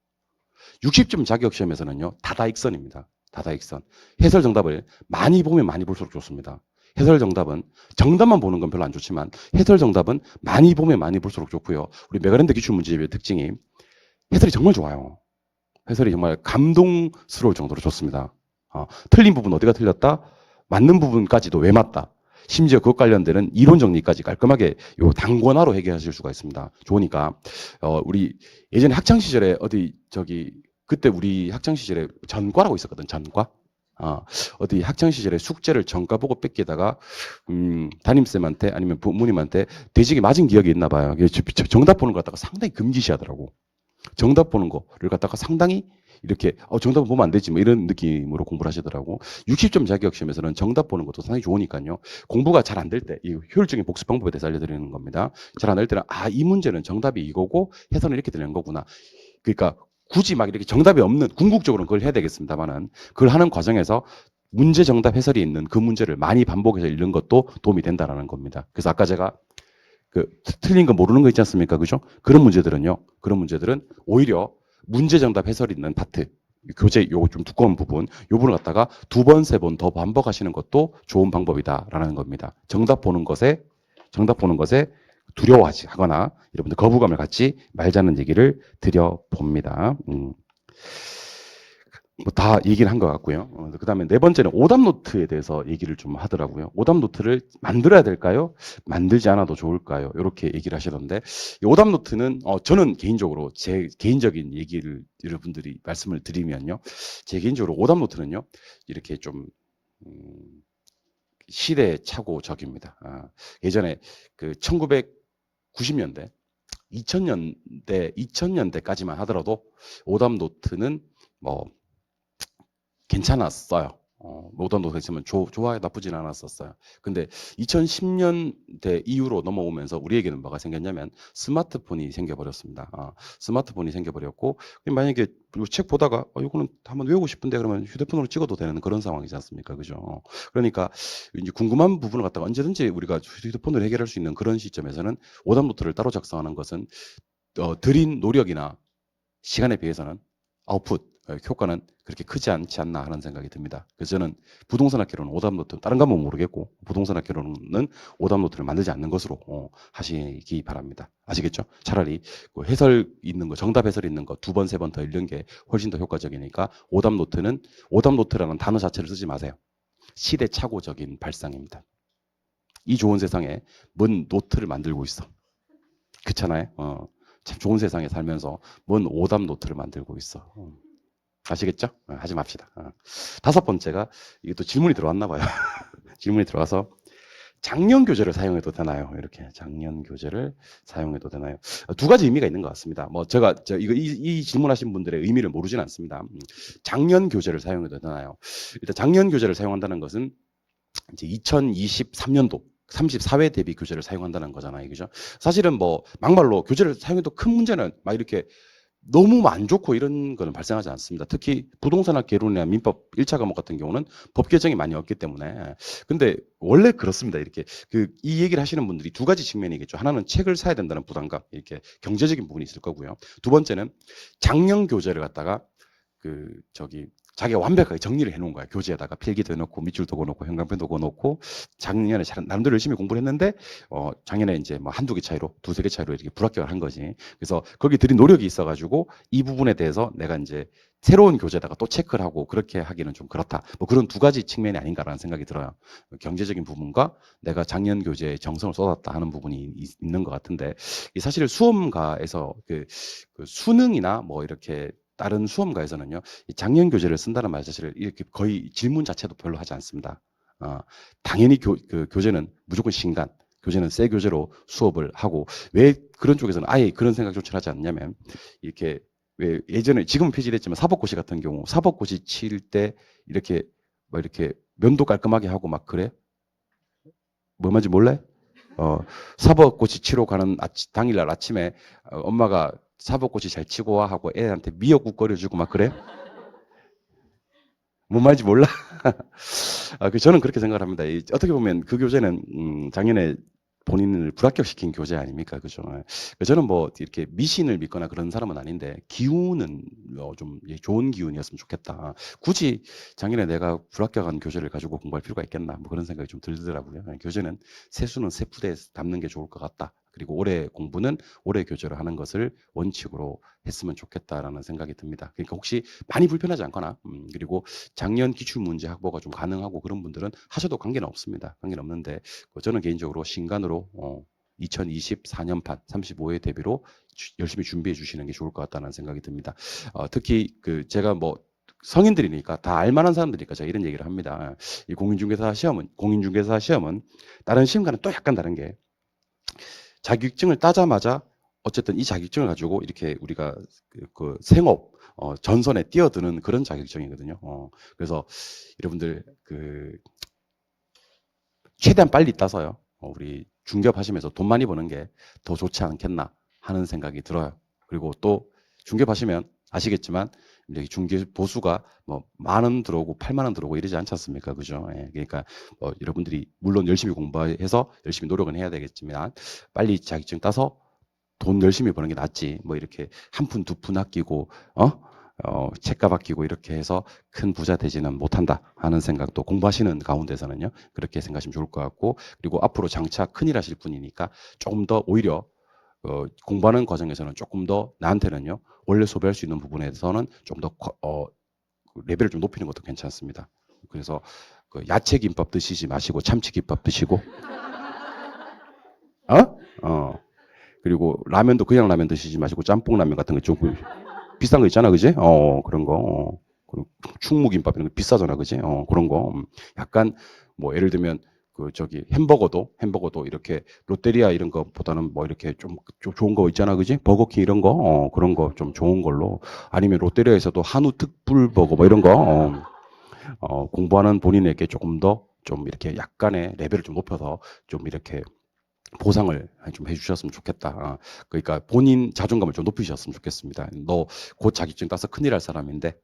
60점 자격 시험에서는요, 다다익선입니다. 다다익선. 해설 정답을 많이 보면 많이 볼수록 좋습니다. 해설 정답은 정답만 보는 건 별로 안 좋지만 해설 정답은 많이 보면 많이 볼수록 좋고요. 우리 메가랜드 기출 문제집의 특징이 해설이 정말 좋아요. 해설이 정말 감동스러울 정도로 좋습니다. 틀린 부분 어디가 틀렸다? 맞는 부분까지도 왜 맞다? 심지어 그것 관련되는 이론 정리까지 깔끔하게 요 단권화로 해결하실 수가 있습니다. 좋으니까 우리 예전에 학창 시절에 그때 우리 학창 시절에 전과라고 있었거든. 전과. 어디 학창 시절에 숙제를 전과 보고 뺏기다가 담임쌤한테 아니면 부모님한테 대직에 맞은 기억이 있나 봐요. 정답 보는 거 갖다가 상당히 금기시하더라고. 정답 보는 거를 갖다가 상당히 이렇게 정답 보면 안 되지 뭐 이런 느낌으로 공부를 하시더라고. 60점 자격 시험에서는 정답 보는 것도 상당히 좋으니까요. 공부가 잘 안 될 때 이 효율적인 복습 방법에 대해서 알려드리는 겁니다. 잘 안 될 때는 이 문제는 정답이 이거고 해설은 이렇게 되는 거구나. 그러니까 굳이 막 이렇게 정답이 없는 궁극적으로는 그걸 해야 되겠습니다만은 그걸 하는 과정에서 문제 정답 해설이 있는 그 문제를 많이 반복해서 읽는 것도 도움이 된다라는 겁니다. 그래서 아까 제가 틀린 거 모르는 거 있지 않습니까? 그죠? 그런 문제들은 오히려 문제 정답 해설이 있는 파트, 교재 요거 좀 두꺼운 부분, 요 부분을 갖다가 두 번, 세 번 더 반복하시는 것도 좋은 방법이다라는 겁니다. 정답 보는 것에 두려워하지 하거나 여러분들 거부감을 갖지 말자는 얘기를 드려봅니다. 뭐 다 얘기를 한 것 같고요. 그 다음에 네 번째는 오답 노트에 대해서 얘기를 좀 하더라고요. 오답 노트를 만들어야 될까요? 만들지 않아도 좋을까요? 이렇게 얘기를 하시던데, 이 오답 노트는 저는 개인적으로 제 개인적인 얘기를 여러분들이 말씀을 드리면요, 제 개인적으로 오답 노트는요 이렇게 좀 시대착오적입니다. 예전에 그 1990년대, 2000년대까지만 하더라도 오답 노트는 뭐 괜찮았어요. 오답 노트가 있으면 좋아요, 나쁘진 않았었어요. 근데 2010년대 이후로 넘어오면서 우리에게는 뭐가 생겼냐면 스마트폰이 생겨버렸습니다. 스마트폰이 생겨버렸고, 만약에 책 보다가 이거는 한번 외우고 싶은데 그러면 휴대폰으로 찍어도 되는 그런 상황이지 않습니까? 그죠? 그러니까 이제 궁금한 부분을 갖다가 언제든지 우리가 휴대폰으로 해결할 수 있는 그런 시점에서는 오답 노트를 따로 작성하는 것은 들인 노력이나 시간에 비해서는 아웃풋 효과는 그렇게 크지 않지 않나 하는 생각이 듭니다. 그래서 저는 부동산 학회로는 오답 노트, 다른 과목은 모르겠고 부동산 학회로는 오답 노트를 만들지 않는 것으로 하시기 바랍니다. 아시겠죠? 차라리 그 해설 있는 거, 정답 해설 있는 거 두 번, 세 번 더 읽는 게 훨씬 더 효과적이니까 오답 노트라는 단어 자체를 쓰지 마세요. 시대착오적인 발상입니다. 이 좋은 세상에 뭔 노트를 만들고 있어. 그렇잖아요. 참 좋은 세상에 살면서 뭔 오답 노트를 만들고 있어. 아시겠죠? 하지 맙시다. 다섯 번째가 이게 또 질문이 들어왔나 봐요. 질문이 들어와서 작년 교재를 사용해도 되나요? 이렇게 작년 교재를 사용해도 되나요? 두 가지 의미가 있는 것 같습니다. 뭐 제가 이 질문하신 분들의 의미를 모르진 않습니다. 작년 교재를 사용해도 되나요? 일단 작년 교재를 사용한다는 것은 이제 2023년도 34회 대비 교재를 사용한다는 거잖아요. 그죠? 사실은 뭐 막말로 교재를 사용해도 큰 문제는 막 이렇게 너무 안 좋고 이런 거는 발생하지 않습니다. 특히 부동산학 개론이나 민법 1차 과목 같은 경우는 법 개정이 많이 없기 때문에. 근데 원래 그렇습니다. 이렇게 이 얘기를 하시는 분들이 두 가지 측면이겠죠. 하나는 책을 사야 된다는 부담감, 이렇게 경제적인 부분이 있을 거고요. 두 번째는 작년 교재를 갖다가 자기가 완벽하게 정리를 해놓은 거야. 교재에다가 필기도 해놓고 밑줄도 그어놓고 형광펜도 그어놓고 작년에 나름대로 열심히 공부를 했는데 작년에 이제 뭐 한두 개 차이로 두세 개 차이로 이렇게 불합격을 한 거지. 그래서 거기 들인 노력이 있어가지고 이 부분에 대해서 내가 이제 새로운 교재에다가 또 체크를 하고 그렇게 하기는 좀 그렇다. 뭐 그런 두 가지 측면이 아닌가라는 생각이 들어요. 경제적인 부분과 내가 작년 교재에 정성을 쏟았다 하는 부분이 있는 것 같은데, 사실 수험가에서 그 수능이나 뭐 이렇게 다른 수험가에서는요, 작년 교재를 쓴다는 말 자체를 이렇게 거의 질문 자체도 별로 하지 않습니다. 당연히 교재는 무조건 신간, 교재는 새 교재로 수업을 하고, 왜 그런 쪽에서는 아예 그런 생각조차 하지 않냐면, 이렇게 왜 예전에 지금은 폐지됐지만 사법고시 같은 경우 사법고시 칠 때 이렇게 뭐 이렇게 면도 깔끔하게 하고 막 그래? 뭐 말인지 몰래? 사법고시 치러 가는 당일날 아침에 엄마가 사법고시 잘 치고 와 하고 애한테 미역국 끓여주고 막 그래요? 뭔 말인지 몰라? 저는 그렇게 생각을 합니다. 어떻게 보면 그 교재는 작년에 본인을 불합격시킨 교재 아닙니까? 그죠? 저는 뭐 이렇게 미신을 믿거나 그런 사람은 아닌데 기운은 좀 좋은 기운이었으면 좋겠다. 굳이 작년에 내가 불합격한 교재를 가지고 공부할 필요가 있겠나? 뭐 그런 생각이 좀 들더라고요. 교재는 세수는 세푸대에 담는 게 좋을 것 같다. 그리고 올해 공부는 올해 교재로 하는 것을 원칙으로 했으면 좋겠다라는 생각이 듭니다. 그러니까 혹시 많이 불편하지 않거나 그리고 작년 기출문제 확보가 좀 가능하고 그런 분들은 하셔도 관계는 없습니다. 관계는 없는데 저는 개인적으로 신간으로 2024년판 35회 대비로 열심히 준비해 주시는 게 좋을 것 같다는 생각이 듭니다. 특히 제가 뭐 성인들이니까 다 알만한 사람들이니까 제가 이런 얘기를 합니다. 이 공인중개사 시험은 다른 시험과는 또 약간 다른 게 자격증을 따자마자 어쨌든 이 자격증을 가지고 이렇게 우리가 생업 전선에 뛰어드는 그런 자격증이거든요. 그래서 여러분들 최대한 빨리 따서요. 우리 중개업하시면서 돈 많이 버는 게 더 좋지 않겠나 하는 생각이 들어요. 그리고 또 중개업하시면 아시겠지만 이제 중개 보수가 뭐 10,000원 들어오고 80,000원 들어오고 이러지 않지 않습니까? 그죠? 예, 그러니까 여러분들이 물론 열심히 공부해서 열심히 노력은 해야 되겠지만 빨리 자격증 따서 돈 열심히 버는 게 낫지. 뭐 이렇게 한 푼, 두 푼 아끼고 책값 아끼고 이렇게 해서 큰 부자 되지는 못한다 하는 생각도 공부하시는 가운데서는요. 그렇게 생각하시면 좋을 것 같고 그리고 앞으로 장차 큰일 하실 분이니까 조금 더 오히려 공부하는 과정에서는 조금 더 나한테는요. 원래 소비할 수 있는 부분에서는 좀 더 레벨을 좀 높이는 것도 괜찮습니다. 그래서 야채 김밥 드시지 마시고 참치 김밥 드시고 그리고 라면도 그냥 라면 드시지 마시고 짬뽕 라면 같은 거 좀 비싼 거 있잖아, 그지? 그런 거. 그리고 충무김밥 이런 거 비싸잖아, 그지? 그런 거. 약간 뭐 예를 들면 햄버거도 이렇게 롯데리아 이런 거보다는 뭐 이렇게 좀 좋은 거 있잖아, 그지? 버거킹 이런 거, 그런 거 좀 좋은 걸로. 아니면 롯데리아에서도 한우 특불버거 뭐 이런 거, 공부하는 본인에게 조금 더 좀 이렇게 약간의 레벨을 좀 높여서 좀 이렇게 보상을 좀 해주셨으면 좋겠다. 그러니까 본인 자존감을 좀 높이셨으면 좋겠습니다. 너 곧 자격증 따서 큰일 할 사람인데,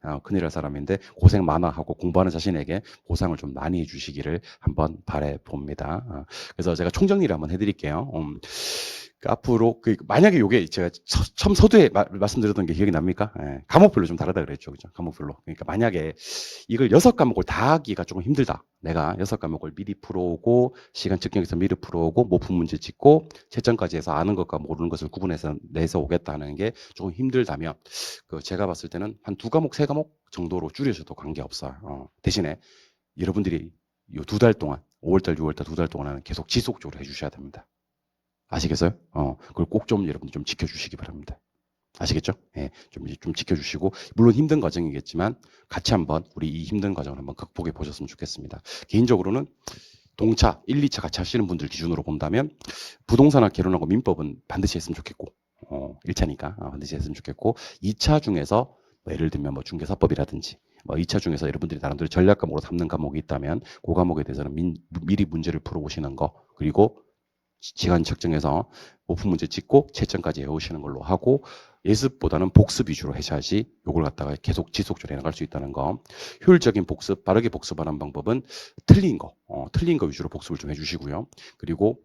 고생 많아 하고 공부하는 자신에게 보상을 좀 많이 해주시기를 한번 바래 봅니다. 그래서 제가 총정리를 한번 해드릴게요. 앞으로 만약에 요게 제가 처음 서두에 말씀드렸던 게 기억이 납니까? 예, 과목별로 좀 다르다 그랬죠, 그죠? 과목별로. 그러니까 만약에 이걸 6과목을 다 하기가 조금 힘들다. 내가 6과목을 미리 풀어오고 시간 측정해서 미리 풀어오고 모품 문제 짓고 채점까지 해서 아는 것과 모르는 것을 구분해서 내서 오겠다 하는 게 조금 힘들다면 제가 봤을 때는 한 2과목, 3과목 정도로 줄여줘도 관계없어요. 대신에 여러분들이 이 2달 동안 5월달, 6월달 2달 동안은 계속 지속적으로 해주셔야 됩니다. 아시겠어요? 그걸 꼭 좀 여러분 좀 지켜주시기 바랍니다. 아시겠죠? 예, 좀 지켜주시고, 물론 힘든 과정이겠지만, 같이 한번 우리 이 힘든 과정을 한번 극복해 보셨으면 좋겠습니다. 개인적으로는 동차, 1, 2차 같이 하시는 분들 기준으로 본다면, 부동산학 개론하고 민법은 반드시 했으면 좋겠고, 1차니까 반드시 했으면 좋겠고, 2차 중에서, 뭐 예를 들면 뭐 중개사법이라든지, 뭐 2차 중에서 여러분들이 나름대로 전략 과목으로 삼는 과목이 있다면, 그 과목에 대해서는 미리 문제를 풀어보시는 거, 그리고 시간 측정해서 오픈 문제 찍고 채점까지 해오시는 걸로 하고 예습보다는 복습 위주로 하셔야지 요걸 갖다가 계속 지속적으로 해나갈 수 있다는 거. 효율적인 복습, 빠르게 복습하는 방법은 틀린 거 위주로 복습을 좀 해주시고요. 그리고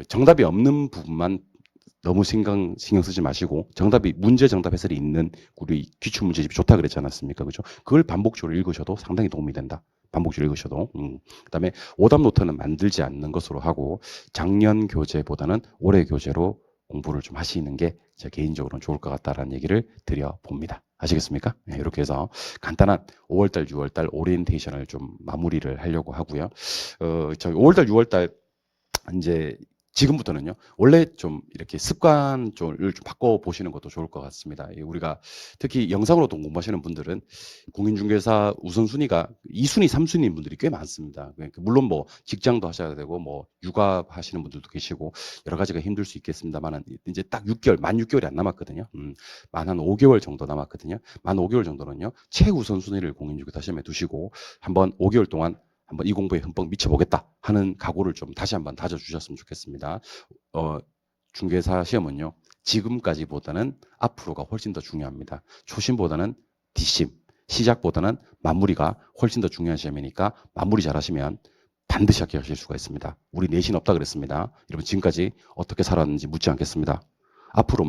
정답이 없는 부분만 너무 신경 쓰지 마시고 문제 정답 해설이 있는 우리 기출 문제집이 좋다 그랬지 않았습니까? 그죠? 그걸 반복적으로 읽으셔도 상당히 도움이 된다. 반복적으로 읽으셔도. 그다음에 오답 노트는 만들지 않는 것으로 하고 작년 교재보다는 올해 교재로 공부를 좀 하시는 게 제 개인적으로는 좋을 것 같다라는 얘기를 드려봅니다. 아시겠습니까? 네, 이렇게 해서 간단한 5월달, 6월달 오리엔테이션을 좀 마무리를 하려고 하고요. 저희 5월달, 6월달 이제 지금부터는요. 원래 좀 이렇게 습관을 좀 바꿔보시는 것도 좋을 것 같습니다. 우리가 특히 영상으로 돈 공부하시는 분들은 공인중개사 우선순위가 2순위, 3순위인 분들이 꽤 많습니다. 그러니까 물론 뭐 직장도 하셔야 되고 뭐 육아 하시는 분들도 계시고 여러 가지가 힘들 수 있겠습니다만 이제 딱 6개월, 만 6개월이 안 남았거든요. 만 한 5개월 정도 남았거든요. 만 5개월 정도는요. 최우선순위를 공인중개사 시험에 두시고 한번 5개월 동안 한번 이 공부에 흠뻑 미쳐보겠다 하는 각오를 좀 다시 한번 다져주셨으면 좋겠습니다. 중개사 시험은요. 지금까지보다는 앞으로가 훨씬 더 중요합니다. 초심보다는 뒷심, 시작보다는 마무리가 훨씬 더 중요한 시험이니까 마무리 잘하시면 반드시 합격하실 수가 있습니다. 우리 내신 없다 그랬습니다. 여러분 지금까지 어떻게 살았는지 묻지 않겠습니다. 앞으로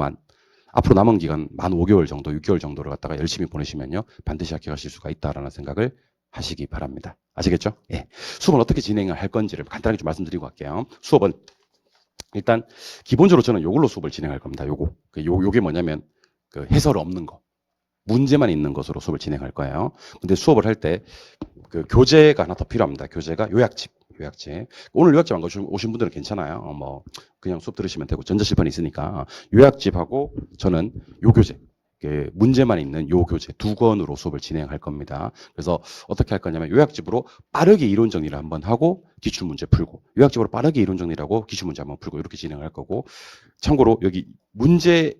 남은 기간 만 5개월 정도, 6개월 정도를 갖다가 열심히 보내시면요. 반드시 합격하실 수가 있다라는 생각을 하시기 바랍니다. 아시겠죠? 예. 수업은 어떻게 진행을 할 건지를 간단하게 좀 말씀드리고 갈게요. 수업은 일단 기본적으로 저는 요걸로 수업을 진행할 겁니다. 요게 뭐냐면 해설 없는 거. 문제만 있는 것으로 수업을 진행할 거예요. 근데 수업을 할 때 교재가 하나 더 필요합니다. 교재가 요약집. 오늘 요약집 안 오신 분들은 괜찮아요. 뭐 그냥 수업 들으시면 되고 전자실판이 있으니까 요약집하고 저는 요 교재. 문제만 있는 요 교재 2권으로 수업을 진행할 겁니다. 그래서 어떻게 할 거냐면 요약집으로 빠르게 이론 정리를 한번 하고 기출문제 풀고 요약집으로 빠르게 이론 정리를 하고 기출문제 한번 풀고 이렇게 진행할 거고 참고로 여기 문제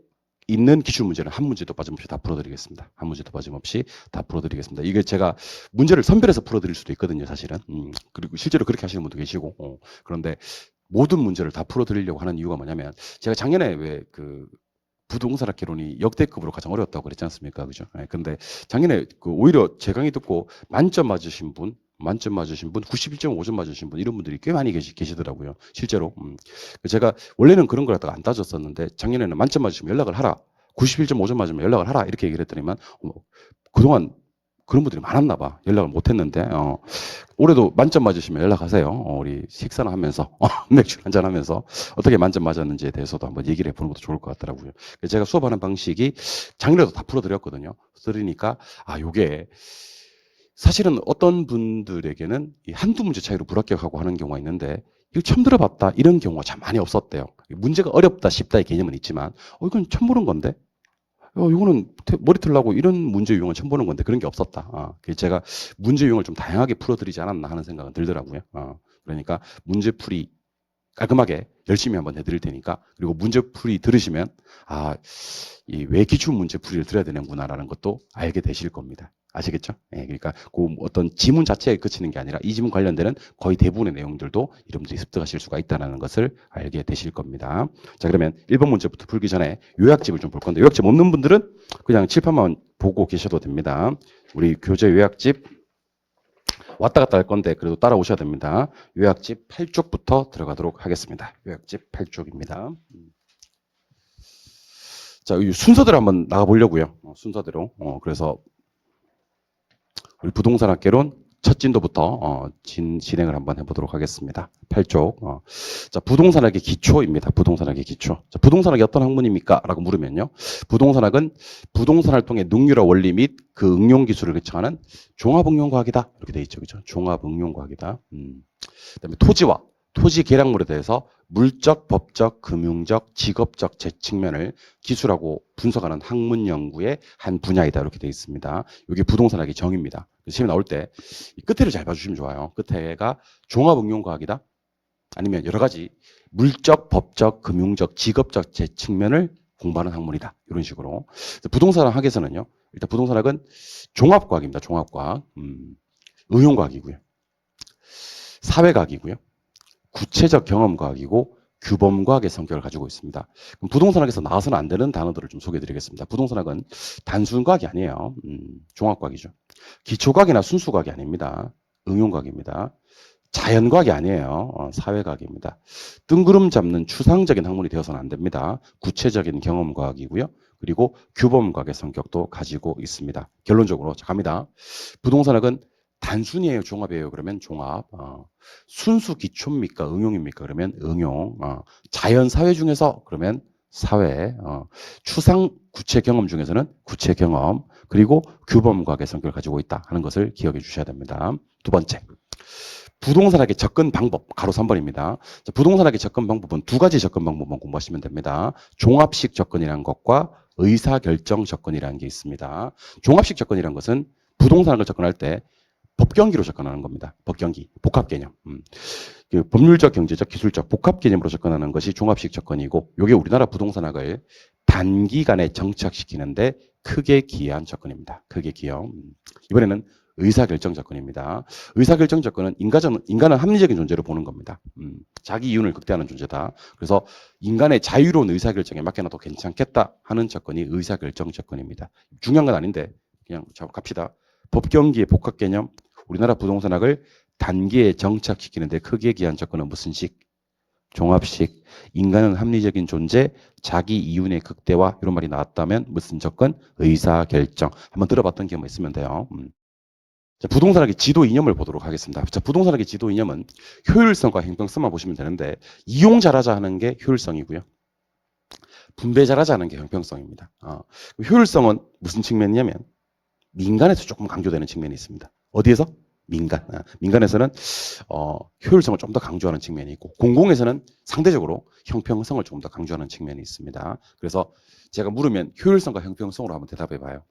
있는 기출문제는 한 문제도 빠짐없이 다 풀어드리겠습니다. 한 문제도 빠짐없이 다 풀어드리겠습니다. 이게 제가 문제를 선별해서 풀어드릴 수도 있거든요, 사실은. 그리고 실제로 그렇게 하시는 분도 계시고. 그런데 모든 문제를 다 풀어드리려고 하는 이유가 뭐냐면, 제가 작년에 왜 부동산학 개론이 역대급으로 가장 어려웠다고 그랬지 않습니까? 그죠? 네, 근데 작년에 오히려 제 강의 듣고 만점 맞으신 분, 91.5점 맞으신 분, 이런 분들이 꽤 많이 계시더라고요. 실제로. 제가 원래는 그런 걸 갖다가 안 따졌었는데, 작년에는 만점 맞으시면 연락을 하라. 91.5점 맞으면 연락을 하라. 이렇게 얘기를 했더니만, 그동안 그런 분들이 많았나 봐. 연락을 못 했는데, 올해도 만점 맞으시면 연락하세요. 우리 식사나 하면서, 맥주 한잔 하면서, 어떻게 만점 맞았는지에 대해서도 한번 얘기를 해보는 것도 좋을 것 같더라고요. 제가 수업하는 방식이 작년에도 다 풀어드렸거든요. 들으니까, 요게, 사실은 어떤 분들에게는 한두 문제 차이로 불합격하고 하는 경우가 있는데, 이거 처음 들어봤다, 이런 경우가 참 많이 없었대요. 문제가 어렵다, 쉽다의 개념은 있지만, 이건 처음 보는 건데? 이거는 머리 틀라고 이런 문제 유형은 처음 보는 건데 그런 게 없었다. 제가 문제 유형을 좀 다양하게 풀어드리지 않았나 하는 생각은 들더라고요. 그러니까 문제풀이 깔끔하게 열심히 한번 해드릴 테니까, 그리고 문제풀이 들으시면 이 왜 기출 문제풀이를 들어야 되는구나라는 것도 알게 되실 겁니다. 아시겠죠? 예, 그러니까 그 어떤 지문 자체에 그치는 게 아니라 이 지문 관련되는 거의 대부분의 내용들도 여러분들이 습득하실 수가 있다는 것을 알게 되실 겁니다. 자, 그러면 1번 문제부터 풀기 전에 요약집을 좀 볼 건데, 요약집 없는 분들은 그냥 칠판만 보고 계셔도 됩니다. 우리 교재 요약집 왔다 갔다 할 건데 그래도 따라오셔야 됩니다. 요약집 8쪽부터 들어가도록 하겠습니다. 요약집 8쪽입니다. 자, 이 순서대로 한번 나가보려고요. 순서대로. 그래서 우리 부동산학개론 첫 진도부터 진행을 한번 해보도록 하겠습니다. 8쪽. 자, 부동산학의 기초입니다. 부동산학의 기초. 자, 부동산학이 어떤 학문입니까? 라고 물으면요. 부동산학은 부동산 활동의 능률화 원리 및 그 응용 기술을 개척하는 종합응용과학이다. 이렇게 돼 있죠. 그죠? 종합응용과학이다. 그다음에 토지와 토지 계량물에 대해서 물적, 법적, 금융적, 직업적 측면을 기술하고 분석하는 학문 연구의 한 분야이다. 이렇게 되어 있습니다. 이게 부동산학의 정의입니다. 시험에 나올 때 끝에를 잘 봐주시면 좋아요. 끝에가 종합응용과학이다. 아니면 여러 가지 물적, 법적, 금융적, 직업적 측면을 공부하는 학문이다. 이런 식으로. 부동산학에서는요. 일단 부동산학은 종합과학입니다. 종합과학. 응용과학이고요. 사회과학이고요. 구체적 경험과학이고 규범과학의 성격을 가지고 있습니다. 그럼 부동산학에서 나와서는 안 되는 단어들을 좀 소개해드리겠습니다. 부동산학은 단순과학이 아니에요. 종합과학이죠. 기초과학이나 순수과학이 아닙니다. 응용과학입니다. 자연과학이 아니에요. 사회과학입니다. 뜬구름 잡는 추상적인 학문이 되어서는 안 됩니다. 구체적인 경험과학이고요. 그리고 규범과학의 성격도 가지고 있습니다. 결론적으로 자, 갑니다. 부동산학은 단순이에요, 종합이에요? 그러면 종합. 순수 기초입니까? 응용입니까? 그러면 응용. 자연 사회 중에서 그러면 사회. 추상 구체 경험 중에서는 구체 경험. 그리고 규범과학의 성격을 가지고 있다 하는 것을 기억해 주셔야 됩니다. 두 번째. 부동산학의 접근 방법, 가로 3번입니다. 부동산학의 접근 방법은 두 가지 접근 방법만 공부하시면 됩니다. 종합식 접근이라는 것과 의사결정 접근이라는 게 있습니다. 종합식 접근이라는 것은 부동산학을 접근할 때 법경기로 접근하는 겁니다. 법경기, 복합개념. 법률적, 경제적, 기술적 복합개념으로 접근하는 것이 종합식 접근이고, 이게 우리나라 부동산학을 단기간에 정착시키는데 크게 기여한 접근입니다. 크게 기여. 이번에는 의사결정 접근입니다. 의사결정 접근은 인간은 합리적인 존재로 보는 겁니다. 자기 이윤을 극대화하는 존재다. 그래서 인간의 자유로운 의사결정에 맡겨놔도 괜찮겠다 하는 접근이 의사결정 접근입니다. 중요한 건 아닌데 그냥 갑시다. 법경기의 복합개념, 우리나라 부동산학을 단기에 정착시키는데 크게 기여한 접근은 무슨 식? 종합식. 인간은 합리적인 존재, 자기 이윤의 극대화, 이런 말이 나왔다면 무슨 접근? 의사결정. 한번 들어봤던 경험 있으면 돼요. 자, 부동산학의 지도 이념을 보도록 하겠습니다. 자, 부동산학의 지도 이념은 효율성과 형평성만 보시면 되는데, 이용 잘하자 하는 게 효율성이고요. 분배 잘하자 하는 게 형평성입니다. 효율성은 무슨 측면이냐면 민간에서 조금 강조되는 측면이 있습니다. 어디에서? 민간. 민간에서는 효율성을 좀 더 강조하는 측면이 있고, 공공에서는 상대적으로 형평성을 조금 더 강조하는 측면이 있습니다. 그래서 제가 물으면 효율성과 형평성으로 한번 대답해 봐요.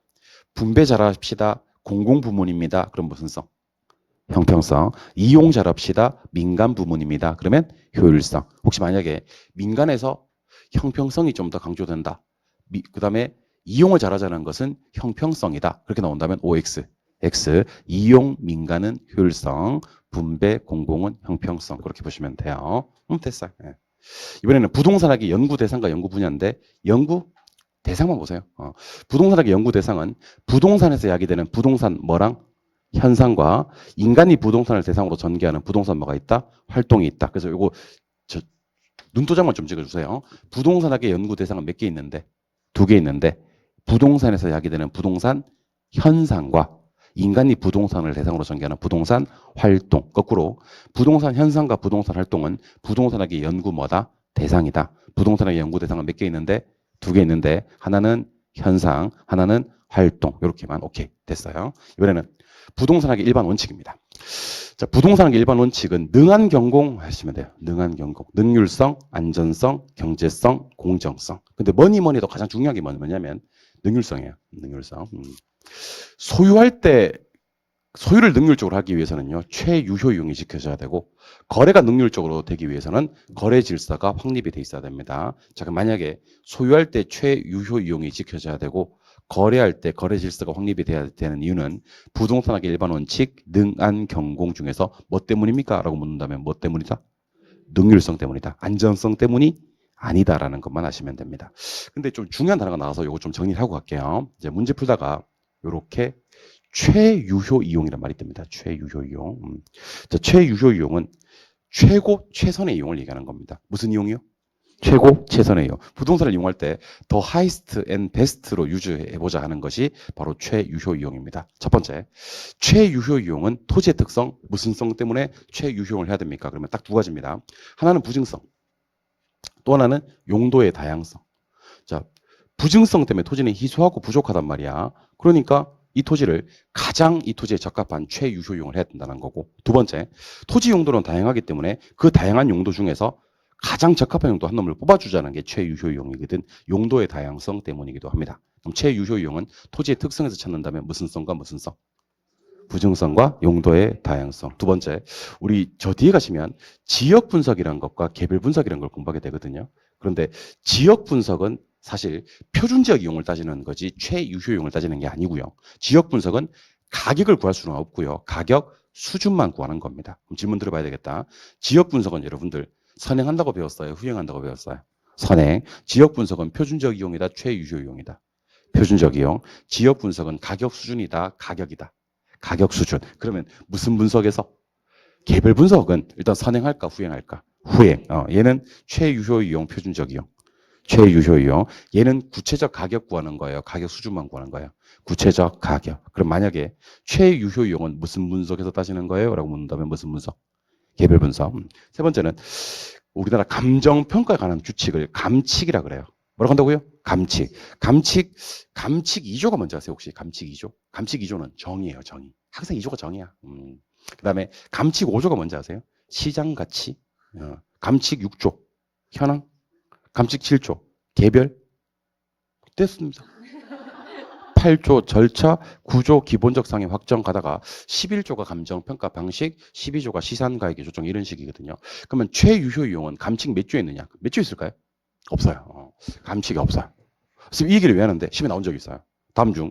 분배 잘합시다. 공공부문입니다. 그럼 무슨 성? 형평성. 이용 잘합시다. 민간 부문입니다. 그러면 효율성. 혹시 만약에 민간에서 형평성이 좀 더 강조된다. 그 다음에 이용을 잘하자는 것은 형평성이다. 그렇게 나온다면 OX. X. 이용, 민간은 효율성, 분배, 공공은 형평성. 그렇게 보시면 돼요. 됐어요. 예. 이번에는 부동산학의 연구 대상과 연구 분야인데 연구 대상만 보세요. 부동산학의 연구 대상은 부동산에서 야기되는 부동산 뭐랑 현상과 인간이 부동산을 대상으로 전개하는 부동산 뭐가 있다? 활동이 있다. 그래서 요거 눈도장만 좀 찍어주세요. 부동산학의 연구 대상은 몇 개 있는데? 2개 있는데 부동산에서 야기되는 부동산 현상과 인간이 부동산을 대상으로 전개하는 부동산 활동. 거꾸로 부동산 현상과 부동산 활동은 부동산학의 연구 뭐다? 대상이다. 부동산학의 연구 대상은 몇 개 있는데? 2개 있는데 하나는 현상, 하나는 활동. 이렇게만 오케이 됐어요. 이번에는 부동산학의 일반 원칙입니다. 자, 부동산학의 일반 원칙은 능한 경공 하시면 돼요. 능한 경공. 능률성, 안전성, 경제성, 공정성. 근데 뭐니 해도 가장 중요한 게 뭐냐면 능률성이에요. 능률성. 소유할 때 소유를 능률적으로 하기 위해서는요. 최유효 이용이 지켜져야 되고 거래가 능률적으로 되기 위해서는 거래 질서가 확립이 돼 있어야 됩니다. 자, 그럼 만약에 소유할 때 최유효 이용이 지켜져야 되고 거래할 때 거래 질서가 확립이 돼야 되는 이유는 부동산학의 일반 원칙 능안 경공 중에서 뭐 때문입니까? 라고 묻는다면 뭐 때문이다? 능률성 때문이다. 안전성 때문이 아니다라는 것만 아시면 됩니다. 근데 좀 중요한 단어가 나와서 이거 좀 정리를 하고 갈게요. 이제 문제 풀다가 이렇게 최유효 이용이란 말이 뜹니다. 최유효 이용. 자, 최유효 이용은 최고 최선의 이용을 얘기하는 겁니다. 무슨 이용이요? 최고 최선의 이용. 부동산을 이용할 때 더 하이스트 앤 베스트로 유지해보자 하는 것이 바로 최유효 이용입니다. 첫 번째, 최유효 이용은 토지의 특성, 무슨 성 때문에 최유효용을 해야 됩니까? 그러면 딱 2가지입니다. 하나는 부증성, 또 하나는 용도의 다양성. 자, 부증성 때문에 토지는 희소하고 부족하단 말이야. 그러니까 이 토지를 가장 이 토지에 적합한 최유효 이용을 해야 된다는 거고, 2번째, 토지 용도는 다양하기 때문에 그 다양한 용도 중에서 가장 적합한 용도 한 놈을 뽑아주자는 게 최유효 이용이거든. 용도의 다양성 때문이기도 합니다. 그럼 최유효 이용은 토지의 특성에서 찾는다면 무슨 성과 무슨 성? 부증성과 용도의 다양성. 2번째, 우리 저 뒤에 가시면 지역 분석이라는 것과 개별 분석이라는 걸 공부하게 되거든요. 그런데 지역 분석은 사실 표준 지역 이용을 따지는 거지 최유효 이용을 따지는 게 아니고요. 지역 분석은 가격을 구할 수는 없고요. 가격 수준만 구하는 겁니다. 그럼 질문 들어봐야 되겠다. 지역 분석은 여러분들 선행한다고 배웠어요? 후행한다고 배웠어요? 선행. 지역 분석은 표준적 이용이다, 최유효 이용이다. 표준적 이용. 지역 분석은 가격 수준이다, 가격이다. 가격 수준. 그러면 무슨 분석에서? 개별 분석은 일단 선행할까, 후행할까? 후행. 얘는 최유효 이용, 표준적 이용. 최유효 이용. 얘는 구체적 가격 구하는 거예요. 가격 수준만 구하는 거예요. 구체적 가격. 그럼 만약에 최유효 이용은 무슨 분석에서 따지는 거예요? 라고 묻는다면 무슨 분석? 개별 분석. 세 번째는 우리나라 감정평가에 관한 규칙을 감칙이라 그래요. 뭐라고 한다고요? 감칙. 감칙 2조가 뭔지 아세요? 혹시 감칙 2조? 감칙 2조는 정의예요, 정의. 항상 2조가 정의야. 그 다음에 감칙 5조가 뭔지 아세요? 시장 가치. 감칙 6조. 현황. 감칙 7조. 개별. 됐습니다. 8조 절차, 9조 기본적 상의 확정 가다가 11조가 감정평가 방식, 12조가 시산가액의 조정 이런 식이거든요. 그러면 최유효 이용은 감칙 몇 조에 있느냐? 몇 조 있을까요? 없어요. 감칙이 없어요. 그래서 이 얘기를 왜 하는데 시험에 나온 적이 있어요. 다음 중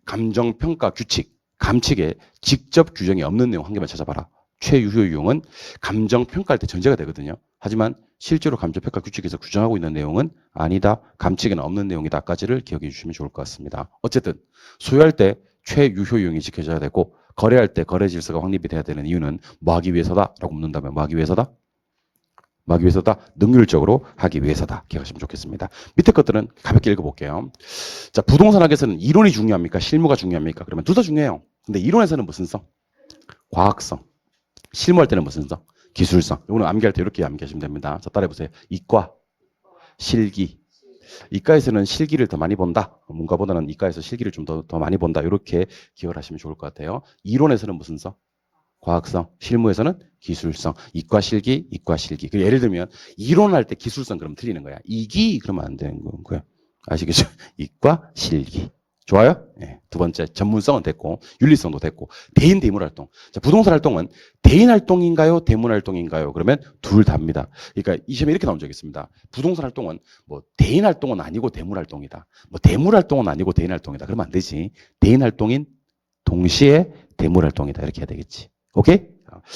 감정평가 규칙, 감칙에 직접 규정이 없는 내용 한 개만 찾아봐라. 최유효 이용은 감정평가할 때 전제가 되거든요. 하지만 실제로 감정평가 규칙에서 규정하고 있는 내용은 아니다. 감칙에는 없는 내용이다까지를 기억해 주시면 좋을 것 같습니다. 어쨌든 소유할 때 최유효 이용이 지켜져야 되고 거래할 때 거래 질서가 확립이 돼야 되는 이유는 뭐 하기 위해서다? 라고 묻는다면 뭐 하기 위해서다? 뭐 하기 위해서다? 능률적으로 하기 위해서다. 기억하시면 좋겠습니다. 밑에 것들은 가볍게 읽어볼게요. 자, 부동산학에서는 이론이 중요합니까? 실무가 중요합니까? 그러면 둘 다 중요해요. 근데 이론에서는 무슨 성? 과학성. 실무할 때는 무슨 성? 기술성. 이거는 암기할 때 이렇게 암기하시면 됩니다. 자, 따라해보세요. 이과, 실기. 이과에서는 실기를 더 많이 본다. 문과보다는 이과에서 실기를 좀 더 많이 본다. 이렇게 기억을 하시면 좋을 것 같아요. 이론에서는 무슨 성? 과학성. 실무에서는 기술성. 이과, 실기, 이과, 실기. 예를 들면 이론할 때 기술성 그러면 틀리는 거야. 이기 그러면 안 되는 거고요. 아시겠죠? 이과, 실기. 좋아요? 예. 두 번째, 전문성은 됐고, 윤리성도 됐고, 대인 대물 활동. 자, 부동산 활동은 대인 활동인가요? 대물 활동인가요? 그러면 둘 다입니다. 그러니까 이 시험에 이렇게 나온 적이 있습니다. 부동산 활동은 뭐 대인 활동은 아니고 대물 활동이다. 뭐 대물 활동은 아니고 대인 활동이다. 그러면 안 되지. 대인 활동인 동시에 대물 활동이다. 이렇게 해야 되겠지. 오케이?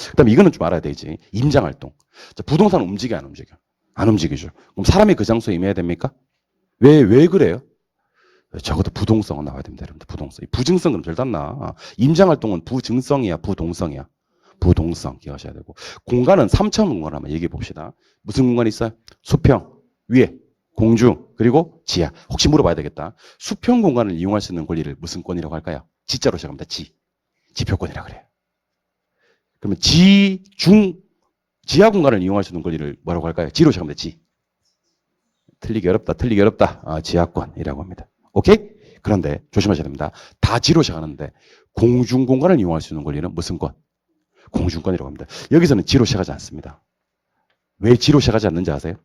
그다음에 이거는 좀 알아야 되지. 임장 활동. 자, 부동산은 움직여 안 움직여? 안 움직이죠. 그럼 사람이 그 장소에 임해야 됩니까? 왜 그래요? 적어도 부동성은 나와야 됩니다, 여러분들. 부동성. 부증성은 별도 안 나. 임장활동은 부증성이야, 부동성이야. 부동성 기억하셔야 되고. 공간은 3차원 공간을 한번 얘기해 봅시다. 무슨 공간이 있어요? 수평, 위에, 공중, 그리고 지하. 혹시 물어봐야 되겠다. 수평 공간을 이용할 수 있는 권리를 무슨 권이라고 할까요? 지자로 시작합니다. 지표권이라고 그래요. 그러면 지하 공간을 이용할 수 있는 권리를 뭐라고 할까요? 지로 시작합니다. 틀리기 어렵다. 지하권이라고 합니다. 오케이? 그런데 조심하셔야 됩니다. 다 지로 시작하는데 공중 공간을 이용할 수 있는 권리는 무슨 권? 공중권이라고 합니다. 여기서는 지로 시작하지 않습니다. 왜 지로 시작하지 않는지 아세요?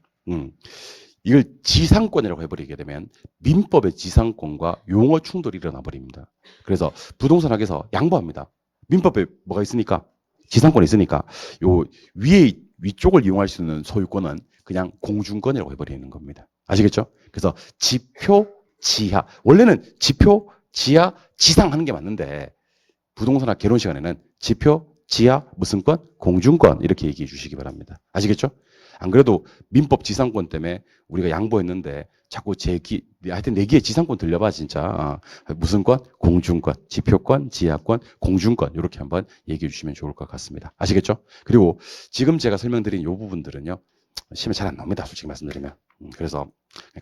이걸 지상권이라고 해버리게 되면 민법의 지상권과 용어 충돌이 일어나 버립니다. 그래서 부동산 학에서 양보합니다. 민법에 뭐가 있으니까? 지상권이 있으니까 요 위쪽을 이용할 수 있는 소유권은 그냥 공중권이라고 해버리는 겁니다. 아시겠죠? 그래서 지표, 지하. 원래는 지표, 지하, 지상 하는 게 맞는데 부동산학 개론 시간에는 지표, 지하, 무슨 권? 공중권 이렇게 얘기해 주시기 바랍니다. 아시겠죠? 안 그래도 민법 지상권 때문에 우리가 양보했는데 자꾸 하여튼 네 개의 지상권 들려봐 진짜. 무슨 권? 공중권, 지표권, 지하권, 공중권 이렇게 한번 얘기해 주시면 좋을 것 같습니다. 아시겠죠? 그리고 지금 제가 설명드린 이 부분들은요. 시험에 잘 안 나옵니다. 솔직히 말씀드리면. 그래서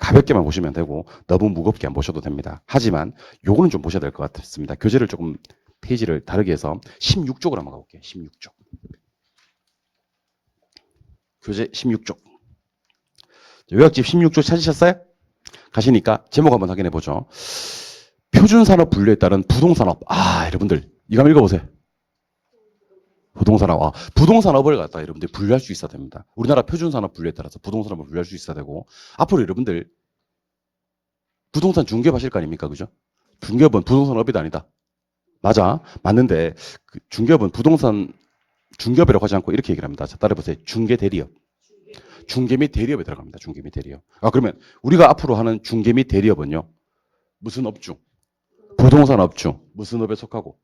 가볍게만 보시면 되고 너무 무겁게 안 보셔도 됩니다. 하지만 요거는 좀 보셔야 될 것 같습니다. 교재를 조금 페이지를 다르게 해서 16쪽으로 한번 가볼게요. 16쪽. 교재 16쪽. 요약집 16쪽 찾으셨어요? 가시니까 제목 한번 확인해 보죠. 표준산업 분류에 따른 부동산업. 여러분들 이거 한번 읽어보세요. 부동산업. 부동산업을 갖다 여러분들 분류할 수 있어야 됩니다. 우리나라 표준산업 분류에 따라서 부동산업을 분류할 수 있어야 되고 앞으로 여러분들 부동산 중개업 하실 거 아닙니까? 그죠? 중개업은 부동산업이 아니다. 맞아. 맞는데 그 중개업은 부동산 중개업이라고 하지 않고 이렇게 얘기를 합니다. 자, 따라해보세요. 중개 대리업. 중개 및 대리업에 들어갑니다. 중개 및 대리업. 그러면 우리가 앞으로 하는 중개 및 대리업은요. 무슨 업종? 부동산 업종. 무슨 업에 속하고?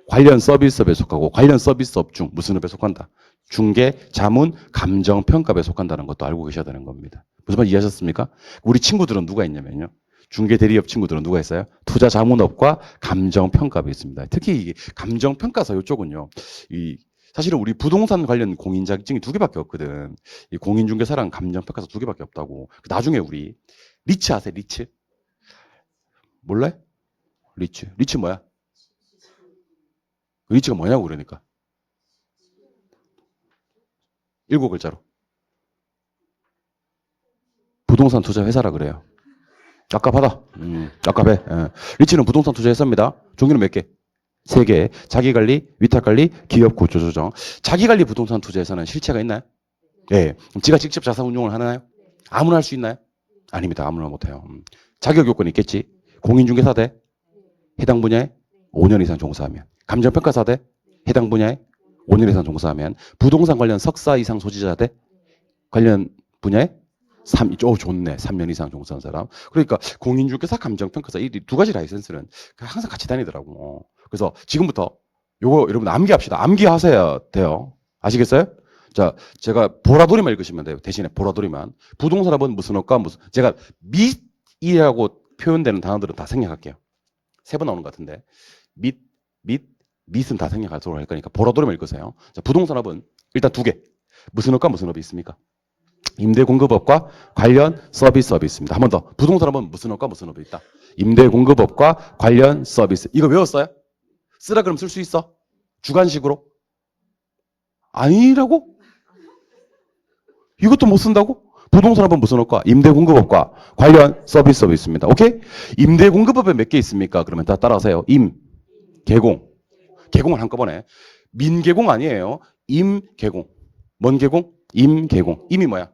관련 서비스업에 속하고 관련 서비스업 중 무슨 업에 속한다? 중개, 자문, 감정평가에 속한다는 것도 알고 계셔야 되는 겁니다. 무슨 말 이해하셨습니까? 우리 친구들은 누가 있냐면요. 중개 대리업 친구들은 누가 있어요? 투자 자문업과 감정평가업이 있습니다. 특히 이 감정평가서 이쪽은요. 사실은 우리 부동산 관련 공인 자격증이 2개밖에 없거든. 이 공인중개사랑 감정평가서 2개밖에 없다고. 나중에 우리 리츠 아세요? 리츠? 몰라요? 리츠 뭐야? 리츠가 뭐냐고 그러니까. 7글자로. 부동산 투자 회사라 그래요. 깝깝하다. 깝깝해. 리츠는 부동산 투자 회사입니다. 종류는 몇 개? 3개. 자기관리, 위탁관리, 기업 구조 조정. 자기관리 부동산 투자 회사는 실체가 있나요? 네. 그럼 지가 직접 자산 운용을 하나요? 아무나 할 수 있나요? 아닙니다. 아무나 못해요. 자격 요건이 있겠지. 공인중개사 대 해당 분야에 5년 이상 종사하면. 감정평가사 대 해당 분야에 5년 이상 종사하면. 부동산 관련 석사 이상 소지자 대 관련 분야에 좋네. 3년 이상 종사한 사람. 그러니까 공인중개사, 감정평가사 이 2가지 라이센스는 항상 같이 다니더라고. 그래서 지금부터 요거 여러분 암기합시다. 암기하셔야 돼요. 아시겠어요? 자, 제가 보라돌이만 읽으시면 돼요. 대신에 보라돌이만. 부동산업은 무슨 업과 무슨 제가 밑이라고 표현되는 단어들은 다 생략할게요. 3번 나오는 것 같은데 밑은 다 생략하도록 할 거니까 보라돌이만 읽으세요. 자, 부동산업은 일단 2개. 무슨 업과 무슨 업이 있습니까? 임대공급업과 관련 서비스업이 있습니다. 한 번 더. 부동산업은 무슨 업과 무슨 업이 있다? 임대공급업과 관련 서비스. 이거 외웠어요? 쓰라 그러면 쓸 수 있어? 주관식으로? 아니라고? 이것도 못 쓴다고? 부동산업은 무슨 업과? 임대공급업과 관련 서비스업이 있습니다. 오케이? 임대공급업에 몇 개 있습니까? 그러면 다 따라하세요. 개공. 개공을 한꺼번에. 민개공 아니에요. 임개공. 뭔 개공? 임개공. 임이 뭐야?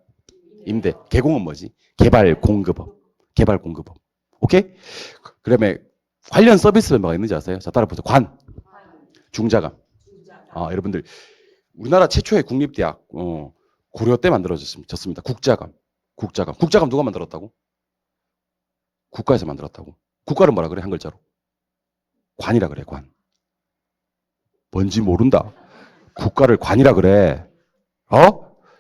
임대. 개공은 뭐지? 개발공급업. 개발공급업. 오케이? 그다음에 관련 서비스에 뭐가 있는지 아세요? 자, 따라보세요. 관, 중자감. 여러분들 우리나라 최초의 국립대학 고려 때 만들어졌습니다. 국자감. 국자감 누가 만들었다고? 국가에서 만들었다고. 국가를 뭐라 그래? 한 글자로. 관이라 그래. 관. 뭔지 모른다. 국가를 관이라 그래.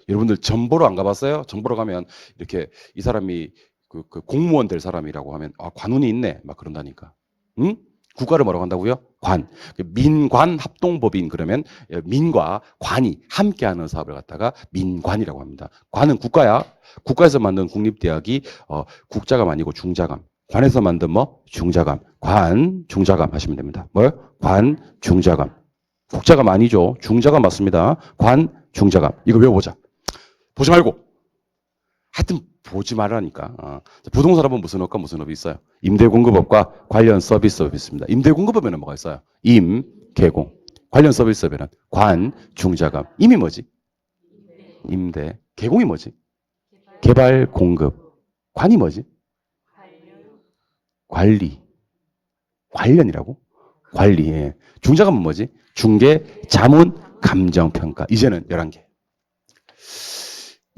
여러분들 정보로 안 가봤어요? 정보로 가면 이렇게 이 사람이 그 공무원 될 사람이라고 하면 관운이 있네 막 그런다니까. 응? 국가를 뭐라고 한다고요? 관. 민관 합동법인 그러면 민과 관이 함께하는 사업을 갖다가 민관이라고 합니다. 관은 국가야. 국가에서 만든 국립대학이 국자감 아니고 중자감. 관에서 만든 뭐 중자감. 관 중자감 하시면 됩니다. 뭐요? 관 중자감. 국자감 아니죠. 중자감 맞습니다. 관 중자감. 이거 외워보자. 보지 말고. 하여튼 보지 말라니까. 부동산업은 무슨 업과 무슨 업이 있어요? 임대공급업과 관련 서비스업이 있습니다. 임대공급업에는 뭐가 있어요? 임, 개공. 관련 서비스업에는 관, 중자감. 임이 뭐지? 임대. 개공이 뭐지? 개발, 공급. 관이 뭐지? 관리. 관련이라고? 관리. 예. 중자감은 뭐지? 중개, 자문, 감정평가. 이제는 11개.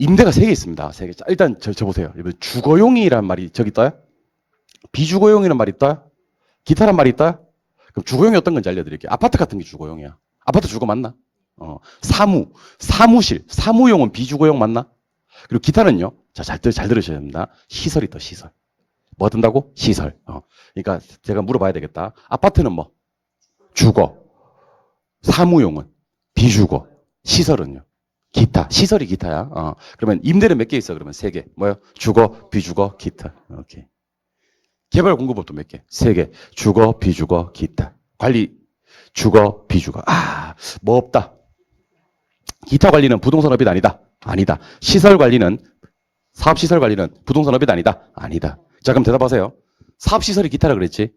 임대가 3개 있습니다. 3개. 자, 일단 저 보세요. 주거용이란 말이 저기 떠요? 비주거용이란 말이 떠요? 기타란 말이 떠요? 그럼 주거용이 어떤 건지 알려드릴게요. 아파트 같은 게 주거용이야. 아파트 주거 맞나? 사무실, 사무용은 비주거용 맞나? 그리고 기타는요. 자, 잘 들으셔야 됩니다. 시설이 떠, 시설. 뭐 뜬다고? 시설. 그러니까 제가 물어봐야 되겠다. 아파트는 뭐? 주거. 사무용은 비주거. 시설은요? 기타. 시설이 기타야. 그러면 임대는 몇 개 있어? 그러면 3개. 뭐요? 주거, 비주거, 기타. 오케이. 개발 공급업도 몇 개? 3개. 주거, 비주거, 기타. 관리, 주거, 비주거. 뭐 없다. 기타 관리는 부동산업이 아니다. 아니다. 시설 관리는, 사업시설 관리는 부동산업이 아니다. 아니다. 자, 그럼 대답하세요. 사업시설이 기타라 그랬지?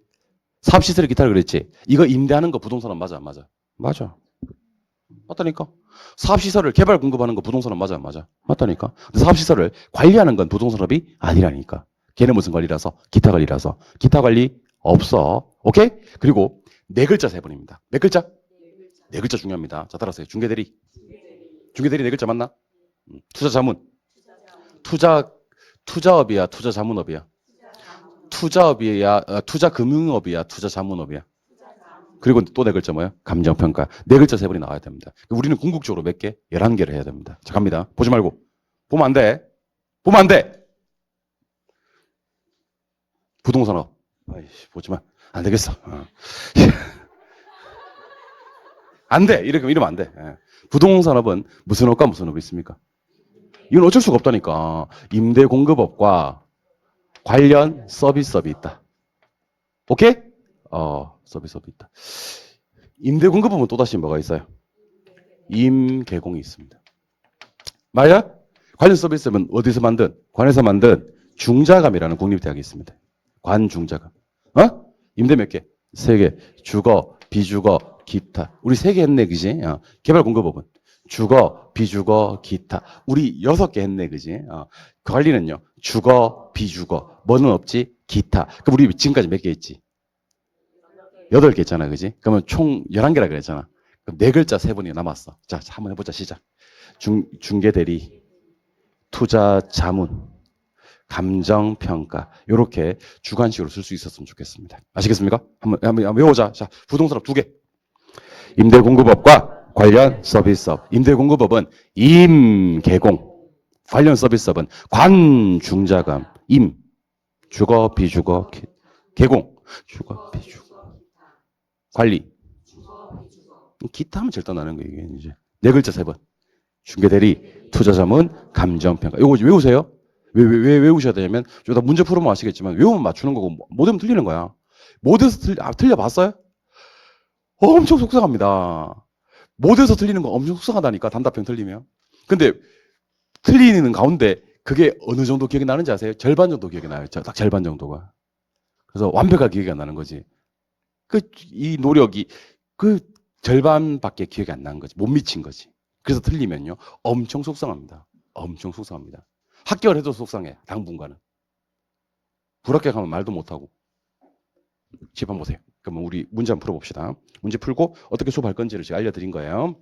사업시설이 기타라 그랬지? 이거 임대하는 거 부동산업 맞아? 안 맞아? 맞아. 맞다니까? 사업시설을 개발 공급하는 거 부동산업 맞아? 안 맞아? 맞다니까? 근데 사업시설을 관리하는 건 부동산업이 아니라니까. 걔는 무슨 관리라서? 기타 관리라서. 기타 관리 없어. 오케이? 그리고 4글자 3번입니다. 몇 글자? 4글자 중요합니다. 자, 따라하세요. 중개대리. 중개대리 4글자 맞나? 투자자문. 투자업이야? 투자자문업이야? 투자업이야? 투자금융업이야? 투자자문업이야? 그리고 또 4글자 뭐야? 감정평가. 4글자 3번이 나와야 됩니다. 우리는 궁극적으로 몇 개? 11개를 해야 됩니다. 자, 갑니다. 보지 말고. 보면 안 돼. 보면 안 돼. 부동산업. 보지 마. 안 되겠어. 안 돼. 이러면 안 돼. 부동산업은 무슨 업과 무슨 업이 있습니까? 이건 어쩔 수가 없다니까. 임대공급업과 관련 서비스업이 있다. 오케이? 서비스업이 있다. 임대공급업은 또다시 뭐가 있어요? 임개공이 있습니다. 맞아? 관련 서비스업은 어디서 만든? 관에서 만든 중자감이라는 국립대학이 있습니다. 관중자감. 임대 몇 개? 3개. 주거, 비주거, 기타. 우리 3개 했네, 그지? 개발공급업은 주거, 비주거, 기타. 우리 6개 했네, 그지? 관리는요. 주거, 비주거. 뭐는 없지? 기타. 그럼 우리 지금까지 몇 개 했지? 8개 했잖아, 그지? 그러면 총 11개라 그랬잖아. 그럼 4글자 3번이 남았어. 자, 한번 해보자, 시작. 중개대리, 투자자문, 감정평가. 요렇게 주관식으로 쓸 수 있었으면 좋겠습니다. 아시겠습니까? 한번 외우자. 자, 부동산업 2개. 임대공급업과 관련 서비스업. 임대공급업은 임개공. 관련 서비스업은 관중자감. 임. 주거, 비주거, 개공. 주거, 비주거. 관리. 기타 하면 절대 나는 거예요, 이게 이제. 4글자 3번. 중개대리, 투자자문, 감정평가. 요거 외우세요. 왜 외우셔야 되냐면, 다 문제 풀으면 아시겠지만, 외우면 맞추는 거고, 못 외우면 틀리는 거야. 못해서 틀려봤어요? 엄청 속상합니다. 못해서 틀리는 거 엄청 속상하다니까, 단답형 틀리면. 근데, 틀리는 가운데, 그게 어느 정도 기억이 나는지 아세요? 절반 정도 기억이 나요. 딱 절반 정도가. 그래서 완벽하게 기억이 안 나는 거지. 이 노력이, 절반밖에 기억이 안 나는 거지. 못 미친 거지. 그래서 틀리면요. 엄청 속상합니다. 엄청 속상합니다. 합격을 해도 속상해. 당분간은. 불합격하면 말도 못하고. 집 한번 보세요. 그러면 우리 문제 한번 풀어봅시다. 문제 풀고 어떻게 수업할 건지를 제가 알려드린 거예요.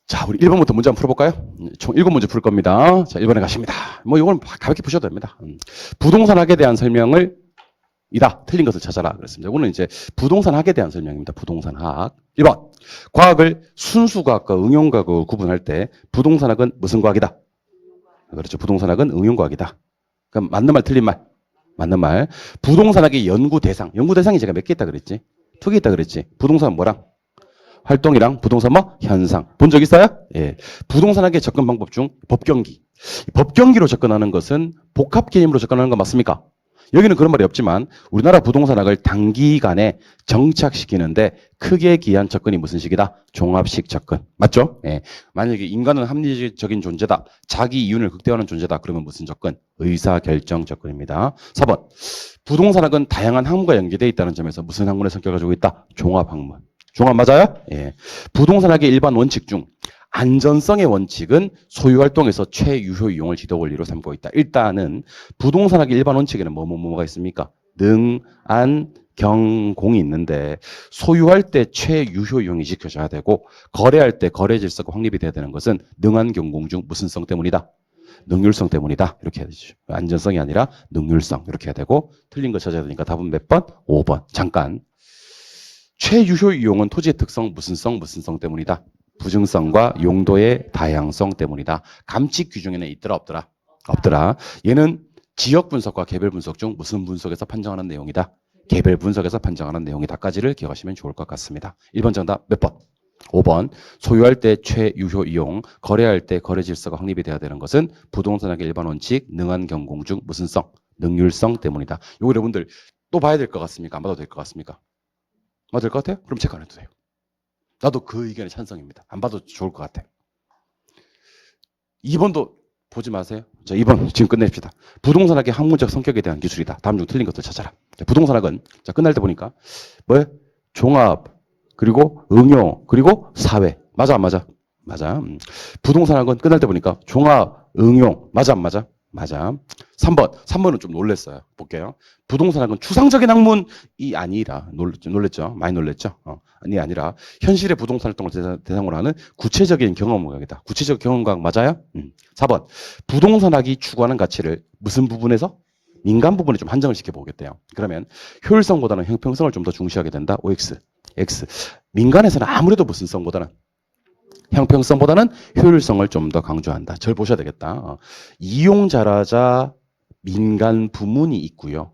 자, 우리 1번부터 문제 한번 풀어볼까요? 총 7문제 풀 겁니다. 자, 1번에 가십니다. 뭐 이건 가볍게 푸셔도 됩니다. 부동산 학에 대한 설명을 이다. 틀린 것을 찾아라. 그랬습니다. 이거는 이제 부동산 학에 대한 설명입니다. 부동산 학. 1번. 과학을 순수과학과 응용과학으로 구분할 때 부동산 학은 무슨 과학이다? 그렇죠. 부동산 학은 응용과학이다. 그럼 맞는 말 틀린 말? 맞는 말. 부동산 학의 연구 대상. 연구 대상이 제가 몇 개 있다 그랬지? 2개 있다 그랬지? 부동산 뭐랑? 활동이랑 부동산 뭐? 현상. 본 적 있어요? 예. 부동산학의 접근 방법 중 법경기. 법경기로 접근하는 것은 복합 개념으로 접근하는 거 맞습니까? 여기는 그런 말이 없지만 우리나라 부동산학을 단기간에 정착시키는데 크게 기한 접근이 무슨 식이다? 종합식 접근. 맞죠? 예. 만약에 인간은 합리적인 존재다. 자기 이윤을 극대화하는 존재다. 그러면 무슨 접근? 의사결정 접근입니다. 4번. 부동산학은 다양한 학문과 연계되어 있다는 점에서 무슨 학문의 성격을 가지고 있다? 종합학문. 종합 맞아요? 예. 부동산학의 일반 원칙 중 안전성의 원칙은 소유활동에서 최유효 이용을 지도 원리로 삼고 있다. 일단은 부동산학의 일반 원칙에는 뭐가 있습니까? 능, 안, 경, 공이 있는데 소유할 때 최유효 이용이 지켜져야 되고 거래할 때 거래 질서가 확립이 돼야 되는 것은 능한 경공 중 무슨 성 때문이다? 능률성 때문이다. 이렇게 해야 되죠. 안전성이 아니라 능률성 이렇게 해야 되고 틀린 거 찾아야 되니까 답은 몇 번? 5번. 잠깐. 최유효 이용은 토지의 특성, 무슨 성 때문이다. 부증성과 용도의 다양성 때문이다. 감칙 규정에는 있더라 없더라? 없더라. 얘는 지역 분석과 개별 분석 중 무슨 분석에서 판정하는 내용이다. 개별 분석에서 판정하는 내용이다까지를 기억하시면 좋을 것 같습니다. 1번 정답 몇 번? 5번. 소유할 때 최유효 이용, 거래할 때 거래 질서가 확립이 돼야 되는 것은 부동산학의 일반 원칙, 능한 경공 중 무슨 성? 능률성 때문이다. 이거 여러분들 또 봐야 될 것 같습니까? 안 봐도 될 것 같습니까? 맞을 것 같아요? 그럼 체크 안 해도 돼요. 나도 그 의견에 찬성입니다. 안 봐도 좋을 것 같아요. 2번도 보지 마세요. 자, 2번 지금 끝냅시다. 부동산학의 학문적 성격에 대한 기술이다. 다음 중 틀린 것들 찾아라. 자, 부동산학은 자, 끝날 때 보니까 뭐예요? 종합, 그리고 응용, 그리고 사회. 맞아 안 맞아? 맞아. 부동산학은 끝날 때 보니까 종합, 응용. 맞아 안 맞아? 맞아. 3번은 좀 놀랬어요. 볼게요. 부동산학은 추상적인 학문이 아니라 놀랬죠. 많이 놀랬죠. 아니 아니라 현실의 부동산 활동을 대상으로 하는 구체적인 경험과학이다. 구체적 경험과학 맞아요? 4번 부동산학이 추구하는 가치를 무슨 부분에서? 민간 부분에 좀 한정을 시켜보겠대요. 그러면 효율성보다는 형평성을 좀 더 중시하게 된다. OX, X. 민간에서는 아무래도 무슨 성보다는 형평성보다는 효율성을 좀 더 강조한다. 절 보셔야 되겠다. 이용자라자 민간 부문이 있고요.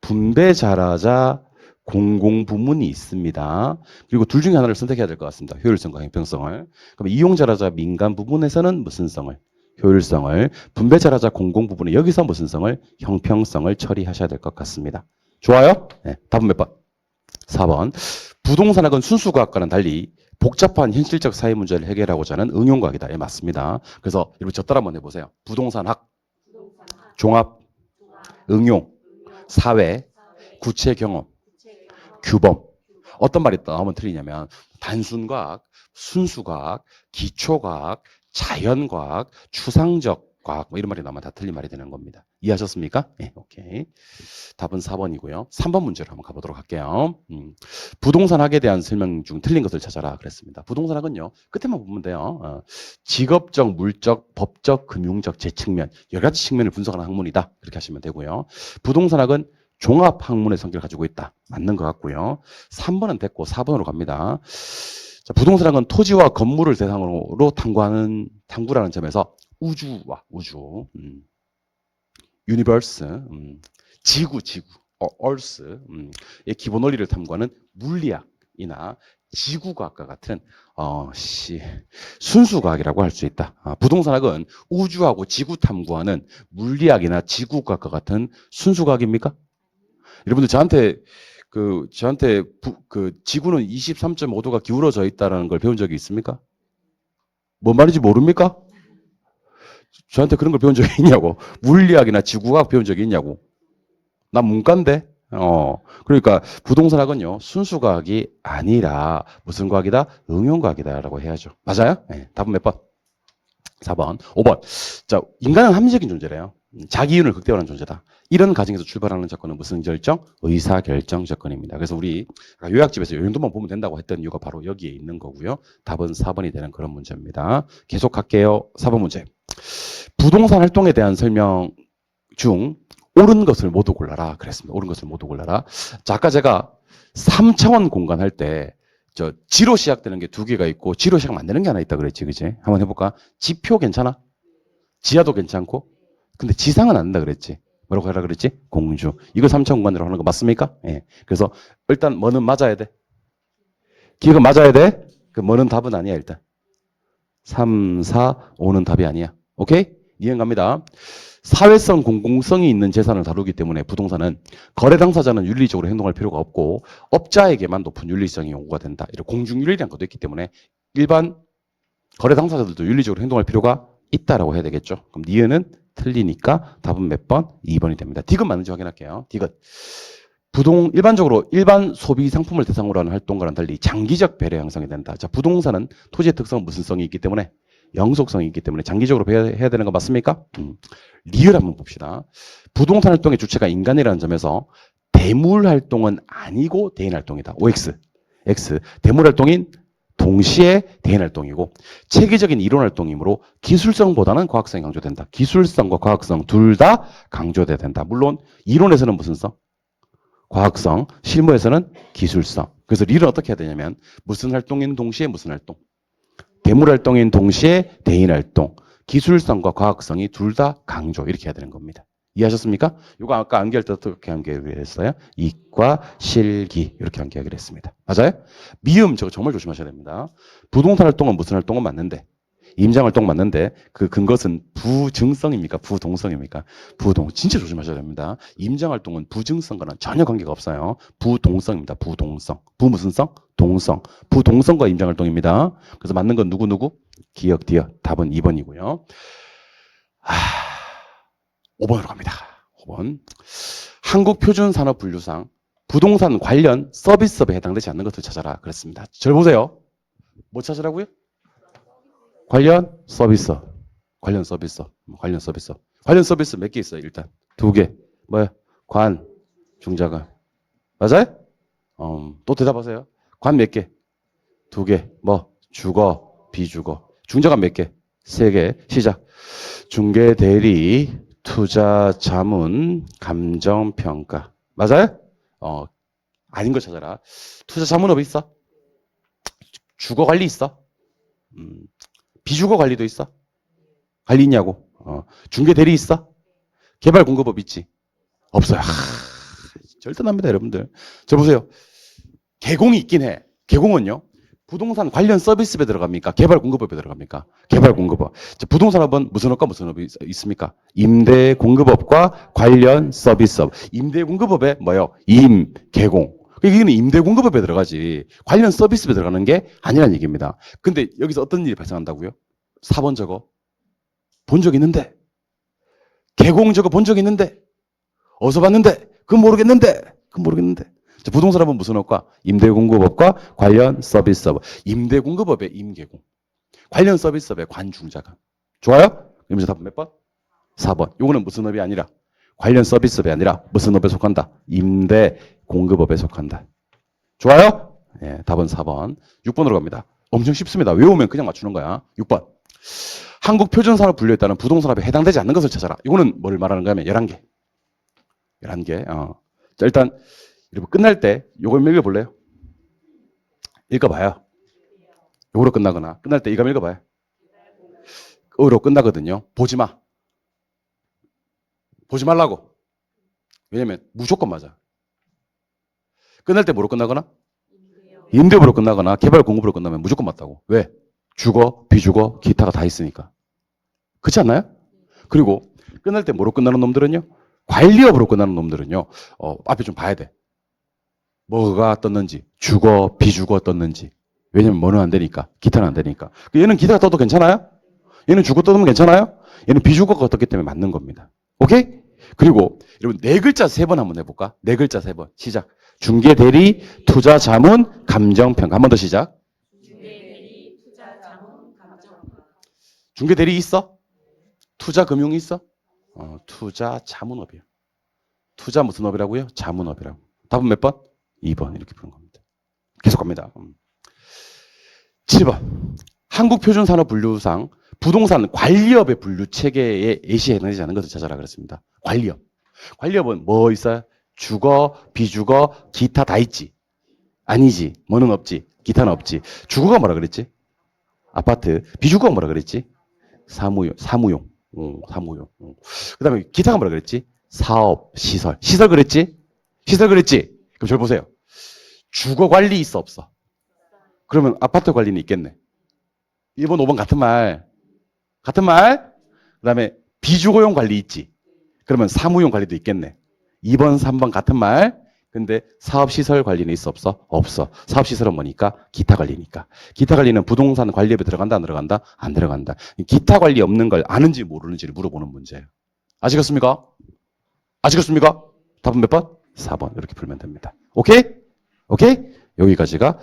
분배자라자 공공 부문이 있습니다. 그리고 둘 중에 하나를 선택해야 될 것 같습니다. 효율성과 형평성을. 그럼 이용자라자 민간 부문에서는 무슨 성을? 효율성을. 분배자라자 공공 부분에 여기서 무슨 성을? 형평성을 처리하셔야 될 것 같습니다. 좋아요? 네, 답은 몇 번? 4번. 부동산학은 순수과학과는 달리 복잡한 현실적 사회 문제를 해결하고자 하는 응용과학이다. 예, 맞습니다. 그래서 여러분 저 따라 한번 해보세요. 부동산학, 종합, 응용, 사회, 구체 경험, 규범. 어떤 말이 나오면 틀리냐면 단순과학, 순수과학, 기초과학, 자연과학, 추상적 과학 뭐 이런 말이 나오면 다 틀린 말이 되는 겁니다. 이해하셨습니까? 네, 오케이. 답은 4번이고요. 3번 문제로 한번 가보도록 할게요. 부동산학에 대한 설명 중 틀린 것을 찾아라 그랬습니다. 부동산학은요. 끝에만 보면 돼요. 직업적, 물적, 법적, 금융적 제 측면 여러 가지 측면을 분석하는 학문이다. 그렇게 하시면 되고요. 부동산학은 종합학문의 성격을 가지고 있다. 맞는 것 같고요. 3번은 됐고 4번으로 갑니다. 자, 부동산학은 토지와 건물을 대상으로 탐구라는 점에서 우주와 우주, 유니버스, 지구, 얼스, 의 기본 원리를 탐구하는 물리학이나 지구과학과 같은 순수과학이라고 할 수 있다. 부동산학은 우주하고 지구 탐구하는 물리학이나 지구과학과 같은 순수과학입니까? 여러분들 저한테 지구는 23.5도가 기울어져 있다는 걸 배운 적이 있습니까? 뭔 말인지 모릅니까? 저한테 그런 걸 배운 적이 있냐고. 물리학이나 지구과학 배운 적이 있냐고. 난 문과인데. 그러니까 부동산학은요. 순수과학이 아니라 무슨 과학이다? 응용과학이다라고 해야죠. 맞아요? 네, 답은 몇 번? 4번. 5번. 자, 인간은 합리적인 존재래요. 자기윤을 극대화하는 존재다. 이런 가정에서 출발하는 조건은 무슨 결정? 의사결정 조건입니다. 그래서 우리 요약집에서 이 정도만 보면 된다고 했던 이유가 바로 여기에 있는 거고요. 답은 4번이 되는 그런 문제입니다. 계속할게요. 4번 문제. 부동산 활동에 대한 설명 중 옳은 것을 모두 골라라 그랬습니다. 옳은 것을 모두 골라라. 자, 아까 제가 3차원 공간 할 때 지로 시작되는 게 두 개가 있고 지로 시작 안 되는 게 하나 있다 그랬지, 그지? 한번 해볼까? 지표 괜찮아? 지하도 괜찮고? 근데 지상은 안 된다 그랬지. 뭐라고 하라 그랬지? 공주. 이거 3차원 공간으로 하는 거 맞습니까? 예. 그래서 일단 뭐는 맞아야 돼. 기가 맞아야 돼. 그 뭐는 답은 아니야 일단. 3, 4, 5는 답이 아니야. 오케이? 이행 갑니다. 사회성, 공공성이 있는 재산을 다루기 때문에 부동산은 거래 당사자는 윤리적으로 행동할 필요가 없고 업자에게만 높은 윤리성이 요구가 된다. 이런 공중윤리라는 것도 있기 때문에 일반 거래 당사자들도 윤리적으로 행동할 필요가 있다라고 해야 되겠죠. 그럼 니은은 틀리니까 답은 몇 번? 2번이 됩니다. 디귿 맞는지 확인할게요. 디귿. 일반적으로 일반 소비 상품을 대상으로 하는 활동과는 달리 장기적 배려 형성이 된다. 자, 부동산은 토지의 특성, 무슨 성이 있기 때문에 영속성이 있기 때문에 장기적으로 배려해야 되는 거 맞습니까? 리을 한번 봅시다. 부동산 활동의 주체가 인간이라는 점에서 대물 활동은 아니고 대인 활동이다. OX. X. 대물 활동인 동시에 대인 활동이고 체계적인 이론 활동이므로 기술성보다는 과학성이 강조된다. 기술성과 과학성 둘 다 강조돼야 된다. 물론 이론에서는 무슨 성? 과학성, 실무에서는 기술성. 그래서 리를 어떻게 해야 되냐면 무슨 활동인 동시에 무슨 활동? 대물 활동인 동시에 대인 활동. 기술성과 과학성이 둘 다 강조. 이렇게 해야 되는 겁니다. 이해하셨습니까? 이거 아까 암기할 때 어떻게 암기하기로 했어요? 이과, 실기 이렇게 암기하기로 했습니다. 맞아요? 미음 저거 정말 조심하셔야 됩니다. 부동산 활동은 무슨 활동은 맞는데 임장 활동 맞는데 그 근것은 부증성입니까? 부동성입니까? 진짜 조심하셔야 됩니다. 임장 활동은 부증성과는 전혀 관계가 없어요. 부동성입니다. 부동성. 부 무슨 성? 동성. 부동성과 임장 활동입니다. 그래서 맞는 건 누구? 기억, 디귿. 답은 2번이고요. 5번으로 갑니다. 5번. 한국표준산업분류상 부동산 관련 서비스업에 해당되지 않는 것을 찾아라. 그랬습니다. 절 보세요. 뭐 찾으라고요? 관련 서비스. 관련 서비스. 관련 서비스. 관련 서비스 몇 개 있어요, 일단? 2개. 뭐야? 관, 중자관. 맞아요? 또 대답하세요. 관 몇 개? 2개. 뭐? 주거, 비주거. 중자관 몇 개? 3개. 시작. 중개, 대리, 투자, 자문, 감정, 평가. 맞아요? 아닌 거 찾아라. 투자 자문업 있어? 주거 관리 있어? 비주거 관리도 있어? 관리 있냐고? 중개 대리 있어? 개발 공급업 있지? 없어요. 절대납니다, 여러분들. 저 보세요. 개공이 있긴 해. 개공은요? 부동산 관련 서비스에 들어갑니까? 개발 공급업에 들어갑니까? 개발 공급업. 부동산업은 무슨 업과 무슨 업이 있습니까? 임대 공급업과 관련 서비스업. 임대 공급업에 뭐요? 임, 개공. 이거는 임대 공급업에 들어가지 관련 서비스에 들어가는 게 아니란 얘기입니다. 근데 여기서 어떤 일이 발생한다고요? 4번 저거 본 적 있는데 개공 저거 본 적 있는데 어디서 봤는데 그건 모르겠는데 자, 부동산업은 무슨 업과? 임대 공급업과 관련 서비스업. 임대 공급업의 임개공, 관련 서비스업의 관중자가. 좋아요? 그러면서 답은 몇 번? 4번. 요거는 무슨 업이 아니라 관련 서비스업이 아니라 무슨 업에 속한다? 임대 공급업에 속한다. 좋아요? 예, 답은 4번. 6번으로 갑니다. 엄청 쉽습니다. 외우면 그냥 맞추는 거야. 6번. 한국 표준산업 분류에 따른 부동산업에 해당되지 않는 것을 찾아라. 이거는 뭐를 말하는 거냐면 11개. 11개. 자, 일단 여러분 끝날 때 요걸 읽어볼래요? 읽어봐요. 요거로 끝나거나 끝날 때 이거 읽어봐요. 으로 끝나거든요. 보지 마. 보지 말라고. 왜냐면 무조건 맞아. 끝날 때 뭐로 끝나거나? 임대업으로 끝나거나 개발 공급으로 끝나면 무조건 맞다고. 왜? 주거, 비주거, 기타가 다 있으니까. 그렇지 않나요? 그리고 끝날 때 뭐로 끝나는 놈들은요? 관리업으로 끝나는 놈들은요. 앞에 좀 봐야 돼. 뭐가 떴는지, 주거, 비주거 떴는지. 왜냐면 뭐는 안 되니까, 기타는 안 되니까. 얘는 기타가 떠도 괜찮아요? 얘는 주거 떠도 괜찮아요? 얘는 비주거가 떴기 때문에 맞는 겁니다. 오케이? 그리고 여러분 네 글자 3번 한번 해볼까? 네 글자 3번. 시작. 중개 대리, 투자 자문, 감정 평가. 한 번 더 시작. 중개 대리, 투자 자문, 감정 평가. 중개 대리 있어? 투자 금융 있어? 투자 자문업이에요. 투자 무슨 업이라고요? 자문업이라고. 답은 몇 번? 2번 이렇게 푸는 겁니다. 계속 갑니다. 7번. 한국표준산업분류상 부동산 관리업의 분류 체계에 예시에 해당되지 않는 것을 찾아라 그랬습니다. 관리업. 관리업은 뭐 있어요? 주거, 비주거, 기타 다 있지. 아니지. 뭐는 없지. 기타는 없지. 주거가 뭐라 그랬지? 아파트. 비주거가 뭐라 그랬지? 사무용. 사무용. 그 다음에 기타가 뭐라 그랬지? 사업, 시설. 시설 그랬지? 시설 그랬지? 그럼 저 보세요. 주거 관리 있어, 없어? 그러면 아파트 관리는 있겠네. 1번, 5번 같은 말. 같은 말? 그 다음에 비주거용 관리 있지. 그러면 사무용 관리도 있겠네. 2번, 3번 같은 말. 근데 사업시설 관리는 있어, 없어? 없어. 사업시설은 뭐니까? 기타 관리니까. 기타 관리는 부동산 관리업에 들어간다, 안 들어간다? 안 들어간다. 기타 관리 없는 걸 아는지 모르는지를 물어보는 문제예요. 아시겠습니까? 아시겠습니까? 답은 몇 번? 4번. 이렇게 풀면 됩니다. 오케이? 오케이? 여기까지가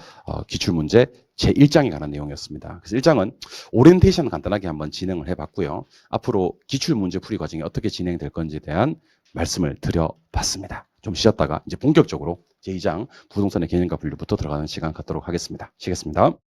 기출문제 제1장에 관한 내용이었습니다. 그래서 1장은 오리엔테이션 간단하게 한번 진행을 해봤고요. 앞으로 기출문제 풀이 과정이 어떻게 진행될 건지에 대한 말씀을 드려봤습니다. 좀 쉬었다가 이제 본격적으로 제2장 부동산의 개념과 분류부터 들어가는 시간 갖도록 하겠습니다. 쉬겠습니다.